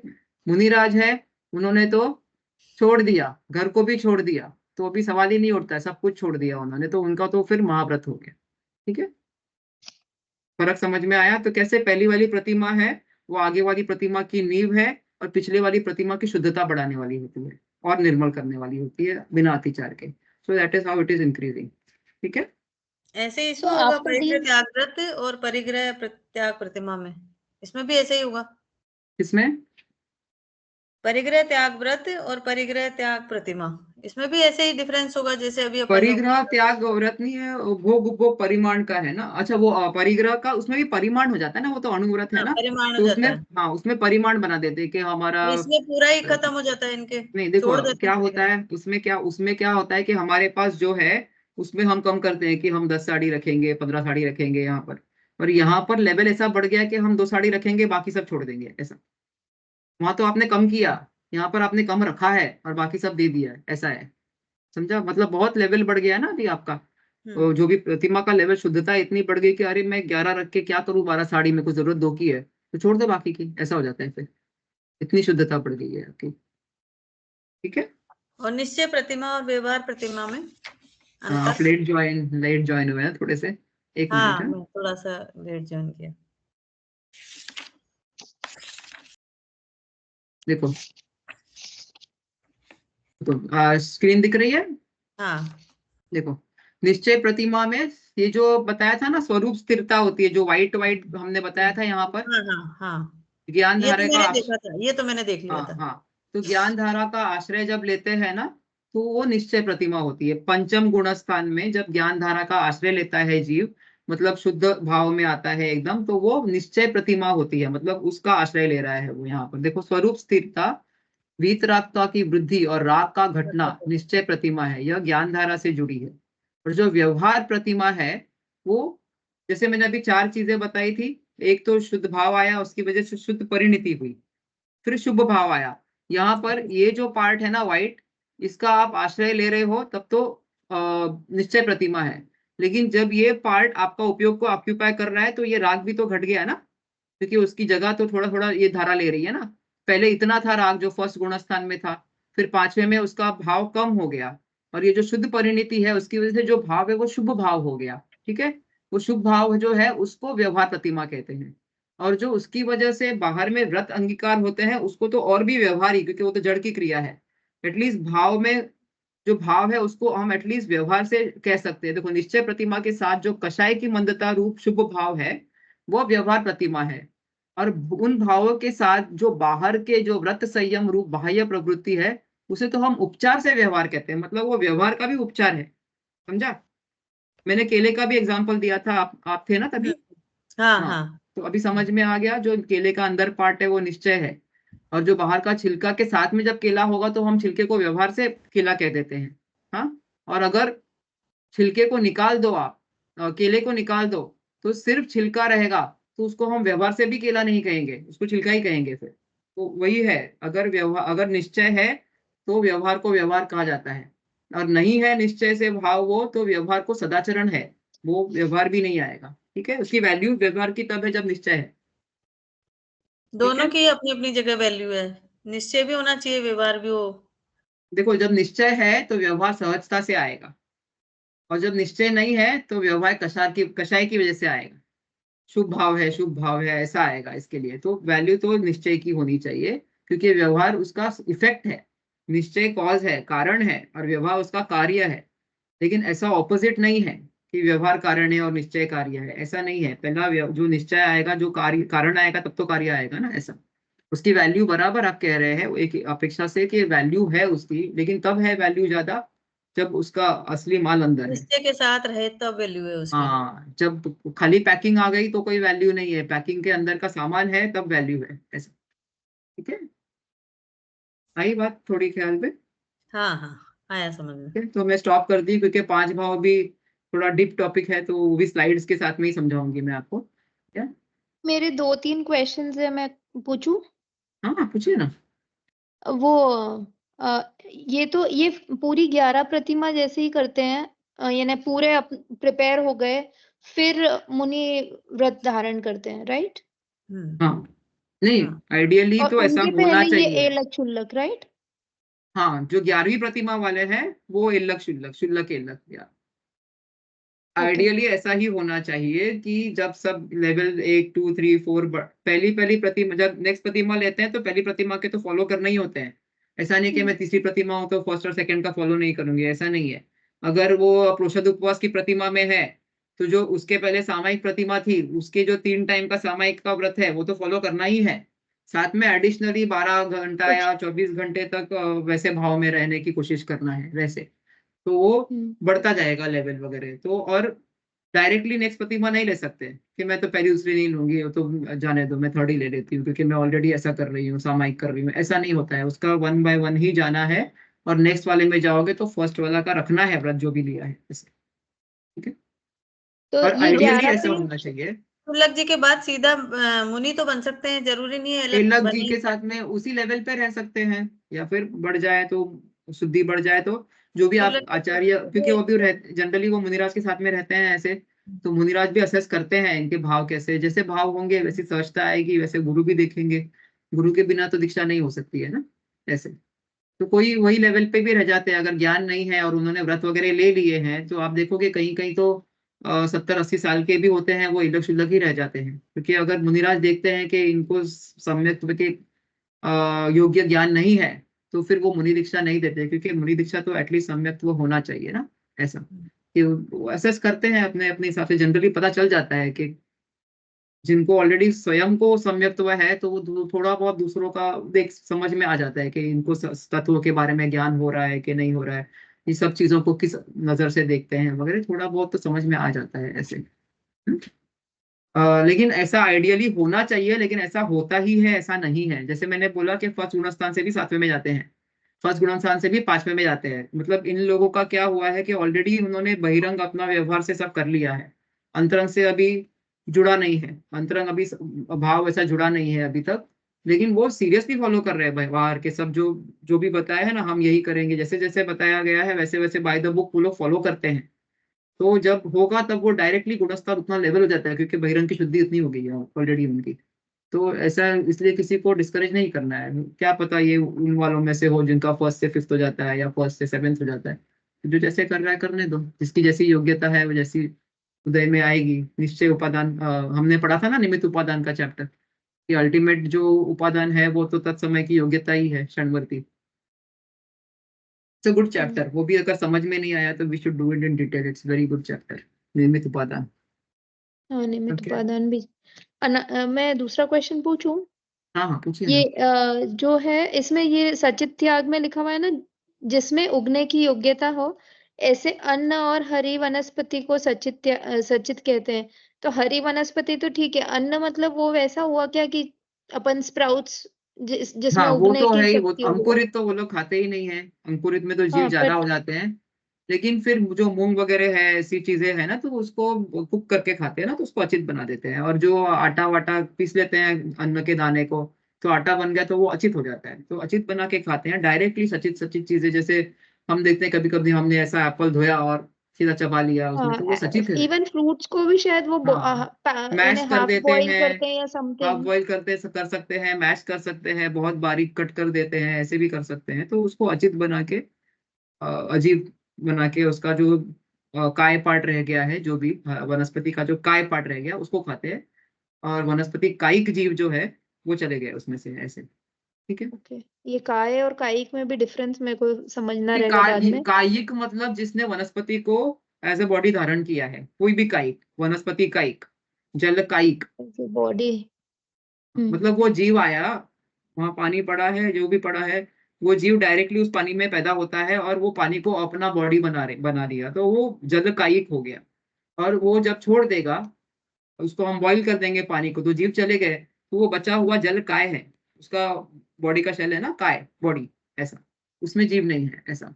मुनिराज है, उन्होंने तो छोड़ दिया, घर को भी छोड़ दिया, तो अभी सवाल ही नहीं उठता है, सब कुछ छोड़ दिया उन्होंने, तो उनका तो फिर महाव्रत हो गया। ठीक है। फर्क समझ में आया? तो कैसे पहली वाली प्रतिमा है वो आगे वाली प्रतिमा की नींव है, और पिछले वाली प्रतिमा की शुद्धता बढ़ाने वाली होती है और निर्मल करने वाली होती है बिना अतिचार के। सो that is how it is increasing. ठीक है। ऐसे ही तो इसमें होगा आफ्टर परिग्रह दीज त्याग व्रत और परिग्रह त्याग प्रतिमा में, इसमें भी ऐसे ही होगा। इसमें परिग्रह त्याग व्रत और परिग्रह त्याग प्रतिमा, इसमें भी ऐसे ही डिफरेंस होगा जैसे अभी अपन लोग। परिग्रह त्याग व्रत नहीं है, भोग उपभोग परिमाण का है ना। अच्छा, वो परिग्रह का उसमें भी परिमाण हो जाता है ना, वो तो अनुव्रत है हाँ, ना। परिमाण हो तो उसमें, जाता है। हाँ, उसमें परिमाण बना देते हैं कि हमारा तो इसमें पूरा ही खत्म हो जाता है इनके, नहीं, देखो छोड़ देते क्या हैं होता परिग्रह। है उसमें क्या होता है कि हमारे पास जो है उसमें हम कम करते हैं कि हम 10 साड़ी रखेंगे, 15 साड़ी रखेंगे यहाँ पर। और यहाँ पर लेवल ऐसा बढ़ गया कि हम 2 साड़ी रखेंगे, बाकी सब छोड़ देंगे, ऐसा। वहां तो आपने कम किया, यहाँ पर आपने कम रखा है और बाकी सब दे दिया है, ऐसा है। समझा? मतलब बहुत लेवल बढ़ गया ना अभी आपका। जो भी प्रतिमा का लेवल शुद्धता इतनी बढ़ गई कि अरे मैं 11 रख के क्या करूं, 12 साड़ी मेरे को जरूरत 2 की है तो छोड़ दो बाकी की, ऐसा हो जाता है फिर, इतनी शुद्धता बढ़ गई है आपकी। ठीक है। और निश्चय प्रतिमा और व्यवहार प्रतिमा में आप अंतर? लेट ज्वाइन हुए हैं थोड़े से, एक मिनट हाँ, है। मैं थोड़ा सा लेट ज्वाइन किया। देखो तो स्क्रीन दिख रही है। हाँ देखो निश्चय प्रतिमा में ये जो बताया था ना, स्वरूप स्थिरता होती है, जो व्हाइट व्हाइट हमने बताया था यहाँ पर, हाँ हाँ हाँ, ज्ञान ये तो धारा का मैंने देखा था, ये तो मैंने देख लिया हाँ था। हाँ, तो ज्ञान धारा का आश्रय जब लेते हैं ना तो वो निश्चय प्रतिमा होती है। पंचम गुण स्थान में जब ज्ञान धारा का आश्रय लेता है जीव, मतलब शुद्ध भाव में आता है एकदम, तो वो निश्चय प्रतिमा होती है, मतलब उसका आश्रय ले रहा है वो। यहाँ पर देखो स्वरूप स्थिरता, वीतरागता की वृद्धि और राग का घटना निश्चय प्रतिमा है, यह ज्ञान धारा से जुड़ी है। और जो व्यवहार प्रतिमा है वो, जैसे मैंने अभी 4 चीजें बताई थी, एक तो शुद्ध भाव आया, उसकी वजह से शुद्ध परिणति हुई, फिर शुभ भाव आया। यहाँ पर ये जो पार्ट है ना व्हाइट, इसका आप आश्रय ले रहे हो तब तो निश्चय प्रतिमा है। लेकिन जब ये पार्ट आपका उपयोग को ऑक्यूपाई कर रहा है तो ये राग भी तो घट गया ना, क्योंकि उसकी जगह तो थोड़ा थोड़ा ये धारा ले रही है ना। पहले इतना था राग जो फर्स्ट गुण स्थान में था, फिर 5वें में उसका भाव कम हो गया, और ये जो शुद्ध परिणति है उसकी वजह से जो भाव है वो शुभ भाव हो गया। ठीक है। वो शुभ भाव जो है उसको व्यवहार प्रतिमा कहते हैं। और जो उसकी वजह से बाहर में व्रत अंगीकार होते हैं उसको तो और भी व्यवहारिक, क्योंकि वो तो जड़ की क्रिया है। एटलीस्ट भाव में जो भाव है उसको हम एटलीस्ट व्यवहार से कह सकते हैं। देखो निश्चय प्रतिमा के साथ जो कषाय की मंदता रूप शुभ भाव है वो व्यवहार प्रतिमा है। और उन भावों के साथ जो बाहर के जो व्रत संयम रूप बाह्य प्रवृत्ति है उसे तो हम उपचार से व्यवहार कहते हैं, मतलब वो व्यवहार का भी उपचार है। समझा। मैंने केले का भी एग्जाम्पल दिया था, आप थे ना तभी। हाँ हाँ, हाँ तो अभी समझ में आ गया, जो केले का अंदर पार्ट है वो निश्चय है, और जो बाहर का छिलका के साथ में जब केला होगा तो हम छिलके को व्यवहार से केला कह देते हैं। हाँ, और अगर छिलके को निकाल दो आप, केले को निकाल दो तो सिर्फ छिलका रहेगा, तो उसको हम व्यवहार से भी केला नहीं कहेंगे, उसको छिलका ही कहेंगे फिर। तो वही है, अगर निश्चय है तो व्यवहार को व्यवहार कहा जाता है, और नहीं है निश्चय से भाव वो, तो व्यवहार को सदाचरण है, वो व्यवहार भी नहीं आएगा। ठीक है। उसकी वैल्यू व्यवहार की तब है जब निश्चय है। ठीक दोनों है। की अपनी अपनी जगह वैल्यू है, निश्चय भी होना चाहिए, व्यवहार भी हो। देखो जब निश्चय है तो व्यवहार सहजता से आएगा, और जब निश्चय नहीं है तो व्यवहार कषाय की वजह से आएगा। शुभ भाव है, शुभ भाव है, ऐसा आएगा। इसके लिए तो वैल्यू तो निश्चय की होनी चाहिए, क्योंकि व्यवहार उसका इफेक्ट है, निश्चय कॉज है, कारण है, और व्यवहार उसका कार्य है। लेकिन ऐसा ऑपोजिट नहीं है कि व्यवहार कारण है और निश्चय कार्य है, ऐसा नहीं है। पहला जो निश्चय आएगा, जो कार्य कारण आएगा, तब तो कार्य आएगा ना, ऐसा। उसकी वैल्यू बराबर आप कह रहे हैं, वो एक अपेक्षा से कि वैल्यू है उसकी, लेकिन तब है वैल्यू ज्यादा जब उसका असली माल अंदर है। निश्चय के साथ रहे तब वैल्यू है उसकी। हाँ, जब खाली पैकिंग आ गई तो कोई वैल्यू नहीं है, पैकिंग के अंदर का सामान है तब वैल्यू है, ऐसा। ठीक है। आई बात थोड़ी ख्याल में। हाँ हाँ, आया समझ में। ठीक है, तो मैं स्टॉप कर दी, क्योंकि 5 भाव भी थोड़ा डीप टॉपिक है, तो वो भी स्लाइड्स के साथ में ही समझाऊंगी मैं आपको। क्या। मेरे 2-3 क्वेश्चंस है, मैं पूछूं? हाँ पूछिए ना। वो ये पूरी 11 प्रतिमा जैसे ही करते हैं, यानी पूरे प्रिपेयर हो गए, फिर मुनि व्रत धारण करते हैं, राइट? हाँ, नहीं, हाँ आइडियली और तो ऐसा उनके होना पहले ये चाहिए। एलक शुल्लक, राइट? हाँ, जो 11वीं प्रतिमा वाले हैं वो इल्लक शुल्लक, शुल्लक इल्लक, या ओके। आइडियली ऐसा ही होना चाहिए कि जब सब लेवल 1 2 3 4 पहली पहली प्रतिमा, जब नेक्स्ट प्रतिमा लेते हैं तो पहली प्रतिमा के तो फॉलो करना ही होते हैं। ऐसा नहीं कि मैं तीसरी प्रतिमा हूं तो फर्स्ट और सेकंड का फॉलो नहीं करूंगी, ऐसा नहीं है। अगर वो प्रोषद उपवास की प्रतिमा में है तो जो उसके पहले सामायिक प्रतिमा थी उसके जो 3 टाइम का सामायिक का व्रत है वो तो फॉलो करना ही है। साथ में एडिशनली 12 घंटा कुछ या 24 घंटे तक वैसे भाव में रहने की कोशिश करना है वैसे। तो वो बढ़ता जाएगा लेवल वगैरह तो। और डायरेक्टली नेक्स्ट प्रतिमा नहीं ले सकते कि मैं तो पहली दूसरी नहीं लूंगी, वो तो जाने दो, मैं थर्ड ही ले लेती हूँ क्योंकि मैं ऑलरेडी ऐसा कर रही हूँ, सामायिक कर रही हूँ, ऐसा नहीं होता है। उसका 1 बाय 1 ही जाना है, और नेक्स्ट वाले में जाओगे तो फर्स्ट वाला का रखना है व्रत जो भी लिया है ऐसे। ठीक है। तो और ये आइडियली 11 ऐसा पे होना चाहिए। शुल्लक जी के बाद सीधा मुनि तो बन सकते हैं, जरूरी नहीं है अलग तिलक जी बने। के साथ में उसी लेवल पे रह सकते हैं, या फिर बढ़ जाए तो शुद्धि बढ़ जाए तो जो भी आप तो आचार्य, क्योंकि वो भी जनरली वो मुनिराज के साथ में रहते हैं ऐसे, तो मुनिराज भी असेस करते हैं इनके भाव कैसे, जैसे भाव होंगे वैसी सहजता आएगी, वैसे गुरु भी देखेंगे। गुरु के बिना तो दीक्षा नहीं हो सकती है ना ऐसे। तो कोई वही लेवल पे भी रह जाते हैं, अगर ज्ञान नहीं है और उन्होंने व्रत वगैरह ले लिए हैं, तो आप देखोगे कहीं कहीं तो 70-80 साल के भी होते हैं, वो इलक शुलक ही रह जाते हैं। क्योंकि अगर मुनिराज देखते हैं कि इनको सम्यक के योग्य ज्ञान नहीं है, तो फिर वो मुनि दीक्षा नहीं देते, क्योंकि मुनि दीक्षा तो एटलीस्ट सम्यक वो होना चाहिए ना ऐसा। कि वो असेस करते हैं अपने अपने हिसाब से, जनरली पता चल जाता है कि जिनको ऑलरेडी स्वयं को सम्यक्त्व है, तो वो थोड़ा बहुत दूसरों का देख समझ में आ जाता है कि इनको तत्वों के बारे में ज्ञान हो रहा है कि नहीं हो रहा है, ये सब चीजों को किस नजर से देखते हैं वगैरह, थोड़ा बहुत तो समझ में आ जाता है ऐसे। लेकिन ऐसा आइडियली होना चाहिए, लेकिन ऐसा होता ही है ऐसा नहीं है। जैसे मैंने बोला कि फर्स्ट गुणस्थान से भी 7वें में जाते हैं, फर्स्ट गुणस्थान से भी 5वें में जाते हैं। मतलब इन लोगों का क्या हुआ है कि ऑलरेडी उन्होंने बहिरंग अपना व्यवहार से सब कर लिया है, अंतरंग से अभी जुड़ा नहीं है, अंतरंग अभी भाव ऐसा जुड़ा नहीं है अभी तक। लेकिन वो सीरियसली फॉलो कर रहे हैं व्यवहार के सब, जो जो भी बताया है ना, हम यही करेंगे, जैसे जैसे बताया गया है वैसे वैसे बाय द बुक वो लोग फॉलो करते हैं। तो जब होगा तब वो डायरेक्टली गुणस्तर उतना लेवल हो जाता है, क्योंकि बहिरंग की शुद्धि उतनी हो गई है ऑलरेडी उनकी। तो ऐसा इसलिए किसी को डिस्करेज नहीं करना है। क्या पता ये उन वालों में से हो जिनका फर्स्ट से 5th हो जाता है या फर्स्ट से 7th हो जाता है। तो जो जैसे कर रहा है करने दो, जिसकी जैसी योग्यता है वो जैसी उदय में आएगी। निश्चय उपादान हमने पढ़ा था ना, निमित्त उपादान का चैप्टर, कि अल्टीमेट जो उपादान है वो तो तत्समय की योग्यता ही है क्षणवर्ती। इट्स अ गुड चैप्टर, वो भी अगर समझ में नहीं आया तो we should do it in detail, it's very good chapter, निमित्त उपादान। हाँ, निमित्त ओके, उपादान भी। मैं दूसरा क्वेश्चन पूछूं? हाँ हाँ पूछिए ये ना। जो है इसमें ये सचित त्याग में लिखा हुआ है ना, जिसमें उगने की योग्यता हो, ऐसे अन्न और हरी वनस्पति को सचित कहते हैं। तो हरी वनस्पति तो ठीक है, अन्न मतलब वो वैसा हुआ क्या कि अपन स्प्राउट्स जिसमें हाँ वो उगने तो की है ही, वो शक्ति हो वो। अंकुरित तो वो लोग खाते ही नहीं है, अंकुरित में तो जीव हाँ ज्यादा बट हो जाते हैं। लेकिन फिर जो मूंग वगैरह है ऐसी चीजें है ना, तो उसको कुक करके खाते हैं ना, तो उसको अचित बना देते हैं। और जो आटा वाटा पीस लेते हैं अन्न के दाने को, तो आटा बन गया तो वो अचित हो जाता है, तो अचित बना के खाते हैं डायरेक्टली। सचित सचित चीजें जैसे हम देखते हैं, कभी कभी हमने ऐसा एप्पल धोया और सीधा चबा लिया उसमें, तो वो सचित है। इवन फ्रूट्स को भी शायद वो हाँ, मैश यानी कर हाफ देते बॉईल हैं, करते हैं या हाफ समथिंग। बॉईल करते कर सकते हैं, मैश कर सकते हैं, बहुत बारीक कट कर देते हैं, ऐसे भी कर सकते हैं। तो उसको अचित बना के अजीब बना के उसका जो काय पार्ट रह गया है, जो भी वनस्पति का जो काय पार्ट रह गया उसको खाते हैं। और वनस्पति कायिक जीव जो है वो चले गए उसमें से ऐसे। ठीक है, ओके, ये काय और कायिक में भी डिफरेंस मेरे को समझना ये रहेगा बाद में। कायिक मतलब जिसने वनस्पति को एज ए बॉडी धारण किया है, कोई भी कायिक, वनस्पति कायिक, जल कायिक। बॉडी। हम्म। मतलब वो जीव आया, वहां पानी पड़ा है, जो भी पड़ा है, वो जीव डायरेक्टली उस पानी में पैदा होता है और वो पानी को अपना बॉडी बना दिया, तो वो जल कायिक हो गया। और वो जब छोड़ देगा, उसको हम बॉईल कर देंगे पानी को, तो जीव चले गए, तो वो बचा हुआ जल काय है, उसका बॉडी का शेल है ना काय बॉडी, ऐसा, उसमें जीव नहीं है ऐसा।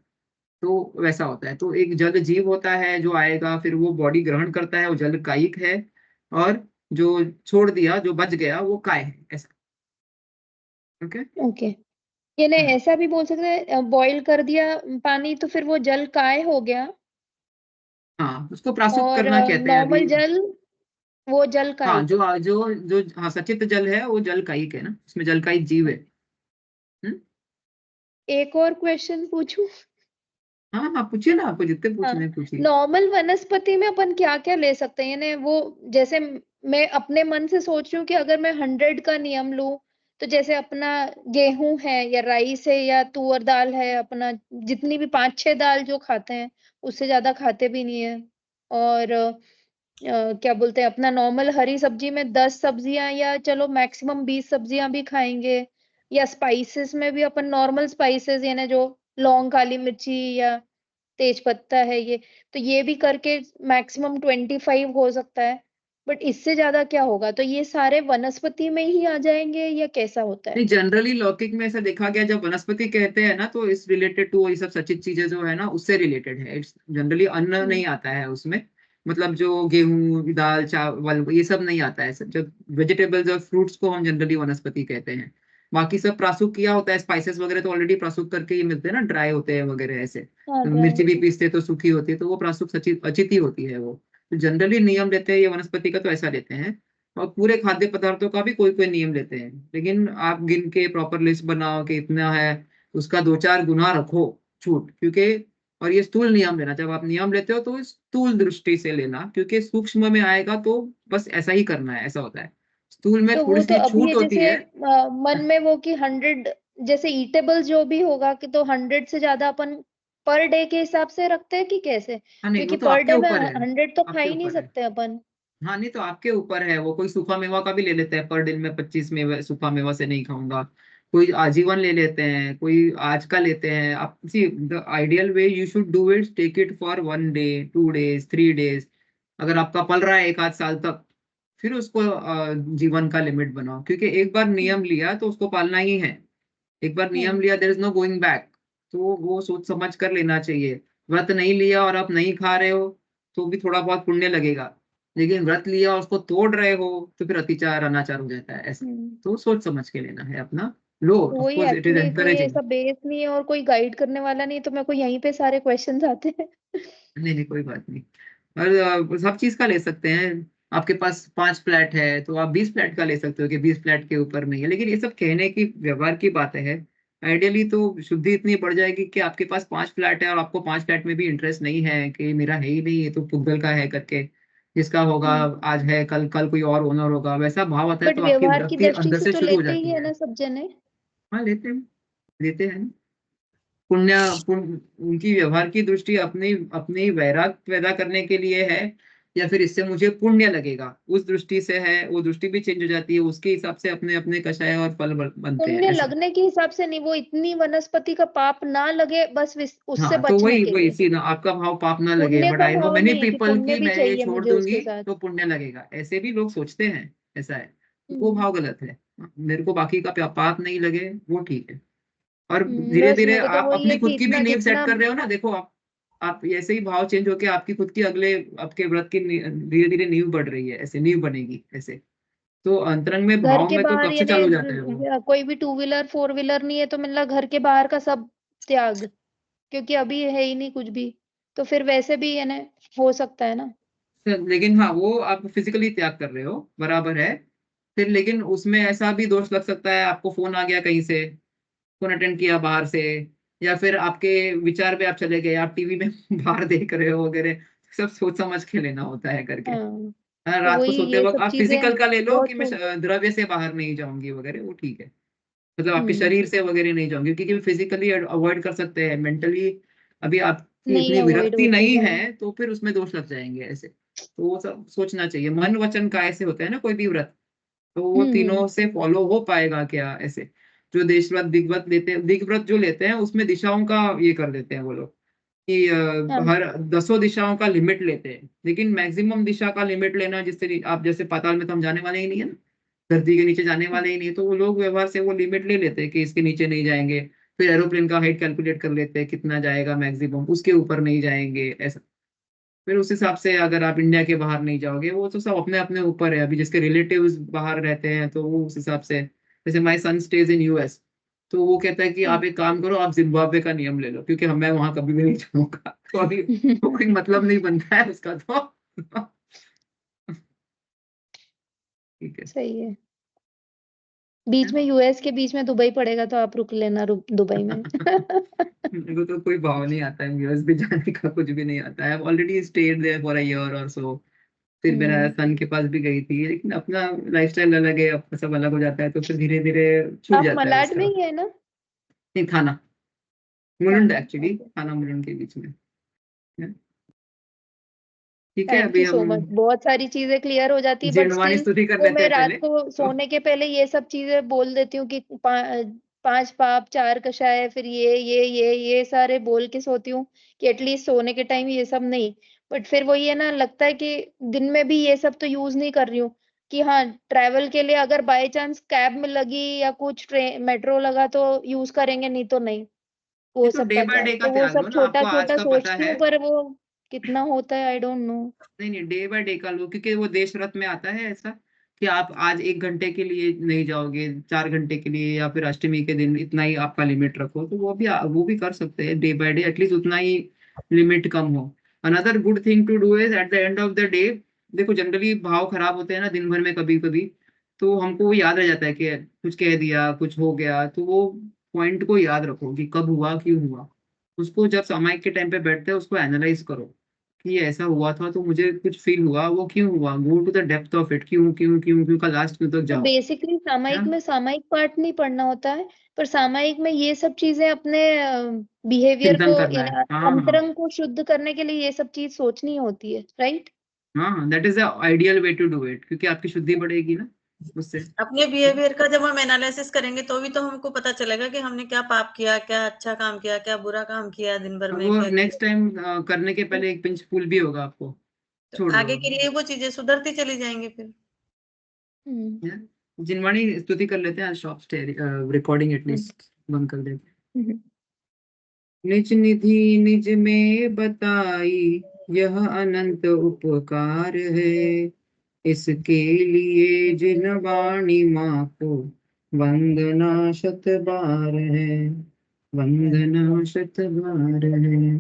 तो वैसा होता है, तो एक जल जीव होता है जो आएगा, फिर वो बॉडी ग्रहण करता है, वो जल कायिक है। और जो छोड़ दिया, जो बच गया, वो काय है ऐसा। ओके। ओके, ये नहीं ऐसा भी बोल सकते हैं, बॉईल कर दिया पानी तो फिर वो जल काय हो गया, हाँ, उसको प्रासुप्त और करना कहते हैं अभी। नॉर्मल जल वो जल हाँ, कायिक। जो हाँ सचित जल है वो जल कायिक है ना, उसमें जल कायिक जीव है। हम्म? एक और क्वेश्चन पूछूं? हाँ हाँ पूछिए ना, आपको जितने हाँ, पूछने हैं पूछिए। नॉर्मल वनस्पति में अपन क्या क्या ले सकते हैं, यानी वो जैसे मैं अपने मन से सोच रही हूँ कि अगर मैं 100 का नियम लूं, तो जैसे अपना गेहूं है या राइस है या तुअर दाल है, अपना जितनी भी 5-6 दाल जो खाते हैं, उससे ज्यादा खाते भी नहीं है। और क्या बोलते हैं, अपना नॉर्मल हरी सब्जी में 10 सब्जियां या चलो मैक्सिमम 20 सब्जियां भी खाएंगे। या स्पाइसेस में भी अपन नॉर्मल स्पाइसेस, यानी जो लौंग, काली मिर्ची या तेज पत्ता है, ये भी करके मैक्सिमम 25 हो सकता है। बट इससे ज्यादा क्या होगा? तो ये सारे वनस्पति में ही आ जाएंगे या कैसा होता है? नहीं, जनरली लौकिक में ऐसा देखा गया, जब वनस्पति कहते हैं ना, तो इस रिलेटेड टू ये सब सचित चीजें जो है ना, उससे रिलेटेड है। इट्स जनरली अन्न हम्म। नहीं आता है उसमें। मतलब जो गेहूं दाल चावल ये सब नहीं आता है, जब वेजिटेबल्स और फ्रूट्स को हम जनरली वनस्पति कहते हैं। बाकी सब प्रासुक किया होता है, स्पाइसेस वगैरह तो ऑलरेडी प्रासुक करके ही मिलते हैं ना, ड्राई होते हैं वगैरह ऐसे। हाँ मिर्ची भी ड्राई। पीसते तो सूखी होती है, तो वो प्रासुक अचित ही होती है वो। तो जनरली नियम लेते हैं ये वनस्पति का तो ऐसा लेते हैं। और पूरे खाद्य पदार्थों का भी कोई कोई नियम लेते हैं, लेकिन आप गिन के प्रॉपर लिस्ट बनाओ कि इतना है, उसका 2-4 गुना रखो छूट, क्योंकि और ये स्थूल नियम लेना, जब आप नियम लेते हो तो स्थूल दृष्टि से लेना, क्योंकि सूक्ष्म में आएगा तो बस ऐसा ही करना है, ऐसा होता है। स्थूल में तो थोड़ी वो तो सी अभी छूट ये होती जैसे है। मन में वो कि 100 जैसे ईटेबल जो भी होगा कि तो 100 से ज्यादा अपन पर डे के हिसाब से रखते हैं कि कैसे? हाँ नहीं, वो क्योंकि तो पर आपके डे में ऊपर है, 100 तो खा आपके ही नहीं ऊपर है। सकते अपन। हाँ नहीं, तो आपके ऊपर है वो, कोई सूखा मेवा का भी ले लेते हैं, पर दिन में 25 मेवा, सूखा मेवा से नहीं खाऊंगा। कोई आजीवन ले लेते हैं, कोई आज का लेते हैं। आप see the ideal way you should do it, take it for 1 day, 2 days, 3 days. अगर आपका पल रहा है 1 आध साल तक, फिर उसको जीवन का लिमिट बनाओ, क्योंकि एक बार नियम लिया तो उसको पालना ही है। एक बार नियम हाँ लिया, there is no going back. तो वो सोच समझ कर लेना चाहिए। व्रत नहीं लिया और आप नहीं खा रहे हो तो भी थोड़ा बहुत पुण्य लगेगा, लेकिन व्रत लिया और उसको तोड़ रहे हो तो फिर अतिचार अनाचार हो जाता है ऐसा। हम्म। तो सोच समझ के लेना है अपना। लो, ऑफ वही कोर्स इट इज एक्चुअली कोई एनकरेजिंग। ऐसा बेस नहीं है और कोई गाइड करने वाला नहीं, तो मेरे को यहीं पे सारे क्वेश्चंस आते हैं। नहीं नहीं, कोई बात नहीं। और सब चीज का ले सकते हैं। आपके पास 5 फ्लैट है तो आप 20 फ्लैट का ले सकते हो कि 20 फ्लैट के ऊपर नहीं है, लेकिन ये सब कहने की व्यवहार की बातें है। आइडियली तो शुद्धि इतनी बढ़ जाएगी कि आपके पास 5 फ्लैट है और आपको 5 फ्लैट में भी इंटरेस्ट नहीं है, कि मेरा है ही नहीं, ये तो पुद्गल का है करके, जिसका होगा आज है, कल कल कोई और ओनर होगा, वैसा भाव आता है बट तो आपकी व्यवहार की वृत्ति दृष्टि अंदर से से तो शुरू हो लेते ही जाती है है। ना सब जने। हाँ लेते हैं, लेते हैं। पुण्य उनकी व्यवहार की दृष्टि अपनी अपनी वैराग पैदा करने के लिए है, या फिर इससे मुझे पुण्य लगेगा उस दृष्टि से है। वो दृष्टि भी चेंज हो जाती है, उसके हिसाब से अपने अपने कषाय और फल बनते हैं पुण्य ऐसा। लगने के हिसाब से नहीं, वो इतनी वनस्पति का पाप ना लगे बस उससे हाँ तो बचने वही के वही लिए। सी ना, आपका भाव पाप ना लगे, पुण्य बट का आई नो भाव मेनी नहीं कि पीपल पुण्य की भी मैं ये चाहिए छोड़ मुझे दूंगी उसके साथ। तो पुण्य लगेगा, ऐसे भी लोग सोचते हैं। ऐसा है, वो हम्म। भाव गलत है। मेरे को बाकी का पाप नहीं लगे वो ठीक है। और धीरे बस धीरे मेरे को तो आप वही अपनी है कि खुद की भी इतना नींव सेट जितना। कर रहे हो ना, देखो आप ऐसे ही भाव चेंज होके आपकी खुद की अगले आपके व्रत की धीरे धीरे नींव बढ़ रही है, ऐसे नींव बनेगी ऐसे। तो अंतरंग में घर भाव के में तो बाहर कब से यानी चालू हो जाता है वो। कोई भी 2 व्हीलर 4 व्हीलर नहीं है तो मतलब घर के बाहर का सब त्याग, क्योंकि अभी है ही नहीं कुछ भी। तो फिर वैसे भी यानी हो सकता है ना। लेकिन हाँ, वो आप फिजिकली त्याग कर रहे हो, बराबर है। फिर लेकिन उसमें ऐसा भी दोष लग सकता है, आपको फोन आ गया कहीं से, फोन अटेंड किया बाहर से, या फिर आपके विचार पे आप चले गए, आप टीवी में बाहर देख रहे हो वगैरह। सब सोच समझ के लेना होता है करके। हाँ तो रात को वही सोते ये वक्त सब आप चीजें फिजिकल का ले लो बहुत कि मैं द्रव्य से बाहर नहीं जाऊंगी वगैरह, वो ठीक है। मतलब आपके हम्म शरीर से वगैरह नहीं जाऊंगी, क्योंकि फिजिकली अवॉइड कर सकते हैं, मेंटली अभी आपकी नहीं इतनी अवॉइड विरक्ति हो नहीं पाएगा। है तो फिर उसमें दोष लग जाएंगे ऐसे। तो वो सब सोचना चाहिए, मन वचन काय से होता है ना कोई भी व्रत, तो वो हम्म। तीनों से फॉलो हो पाएगा क्या ऐसे। जो देशव्रत दिग्व्रत लेते हैं, दिग्व्रत जो लेते हैं उसमें दिशाओं का ये कर देते हैं वो लोग, कि हाँ हर 10 दिशाओं का लिमिट लेते हैं, लेकिन मैक्सिमम दिशा का लिमिट लेना, जिससे आप जैसे पाताल में तो हम जाने वाले ही नहीं है ना, धरती के नीचे जाने वाले ही नहीं, तो वो लोग व्यवहार से वो लिमिट ले लेते हैं कि इसके नीचे नहीं जाएंगे। फिर एरोप्लेन का हाइट कैलकुलेट कर लेते हैं कितना जाएगा मैक्सिमम, उसके ऊपर नहीं जाएंगे ऐसा। फिर उस हिसाब से अगर आप इंडिया के बाहर नहीं जाओगे, वो तो सब अपने अपने ऊपर है। अभी जिसके रिलेटिव्स बाहर रहते हैं तो वो उस हिसाब से, जैसे my son stage in US, तो वो कहता है कि आप एक काम करो, आप जिम्बाब्वे का नियम ले लो, क्योंकि मैं वहां कभी भी नहीं जाऊंगा। तो अभी तो कोई मतलब नहीं बनता है उसका तो। ठीक है। सही है। बीच में यूएस के बीच में दुबई पड़ेगा तो आप रुक लेना दुबई में। मेरे को तो कोई भाव नहीं आता है यूएस भी जाने का, कुछ भी नहीं आता है। Already stayed there for a year or so. फिर मेरा हम्म। सन के पास भी गई थी, लेकिन अपना लाइफस्टाइल अलग है, अपना सब अलग हो जाता है, तो फिर धीरे धीरे छूट आप जाता है मलाड में उसका। ही है ना? नहीं, थाना मुलुंड, खाना एक्चुअली ओके। थाना मुलुंड के बीच में है। ठीक है, थैंक अभी यू सो हम मच, बहुत सारी चीजें क्लियर हो जाती है बट जिणवाणी स्टिल स्तुति कर वो लेते मैं हैं रात पहले को तो। सोने के पहले ये सब चीजें बोल देती हूँ कि 5 पाप 4 कषाय, फिर ये सारे बोल के सोती हूँ कि एटलीस्ट सोने के टाइम ये सब नहीं। बट फिर वही है ना, लगता है कि दिन में भी ये सब तो यूज नहीं कर रही हूँ। कि हाँ ट्रैवल के लिए अगर बाय चांस कैब में लगी या कुछ ट्रेन मेट्रो लगा तो यूज करेंगे, नहीं तो नहीं। वो ये तो सब डे का बाय क्या है, डे का तो वो त्याग लो सब ना, छोटा आपको आज छोटा का पता सोचती है। हूँ पर वो कितना होता है आई डोंट नो। नहीं नहीं, डे बाय डे का लो, क्योंकि वो देश रत्न में आता है ऐसा, कि आप आज 1 घंटे के लिए नहीं जाओगे, 4 घंटे के लिए, या फिर अष्टमी के दिन इतना ही आपका लिमिट रखो, तो वो भी कर सकते हैं डे बाय डे, एटलीस्ट उतना ही लिमिट कम हो। Another good thing to do is at the end of the day, देखो जनरली भाव खराब होते हैं ना दिन भर में कभी कभी, तो हमको वो याद रह जाता है कि कुछ कह दिया, कुछ हो गया, तो वो पॉइंट को याद रखो कि कब हुआ, क्यों हुआ। उसको जब सामायिक के टाइम पे बैठते हैं उसको एनालाइज करो कि ये ऐसा हुआ था तो मुझे कुछ फील हुआ, वो क्यों हुआ, go to the depth of it, क्यों क्यों क्यों क्यों का लास्ट क्यों तक तो जाओ। बेसिकली सामायिक है में सामायिक पार्ट नहीं पढ़ना होता है, पर सामायिक में ये सब चीजें अपने बिहेवियर चिंतन को करना है, यानी हाँ हाँ अंतरंग को शुद्ध करने के लिए ये सब चीज सोचनी होती है, राइट? हाँ, that is the ideal way to do it, क्योंकि आपकी शुद्धि बढ़ेगी ना उससे। अपने बिहेवियर का जब हम एनालिसिस करेंगे तो भी तो हमको पता चलेगा कि हमने क्या पाप किया, क्या अच्छा काम किया, क्या बुरा काम किया दिन भर में, वो क्या नेक्स्ट किया। टाइम करने के पहले एक पिंच फूल भी होगा आपको, तो छोड़ दो। आगे के लिए वो चीजें सुधरती चली जाएंगी फिर। हम्म। Yeah. जिनवाणी स्तुति कर लेते हैं, शॉप रिकॉर्डिंग एटलीस्ट बंद कर देते हैं। हम्म। निज निधि निज में बताई, यह अनंत उपकार है, इसके लिए जिन वाणी माँ को वंदना शत बार है, वंदना शत बार है।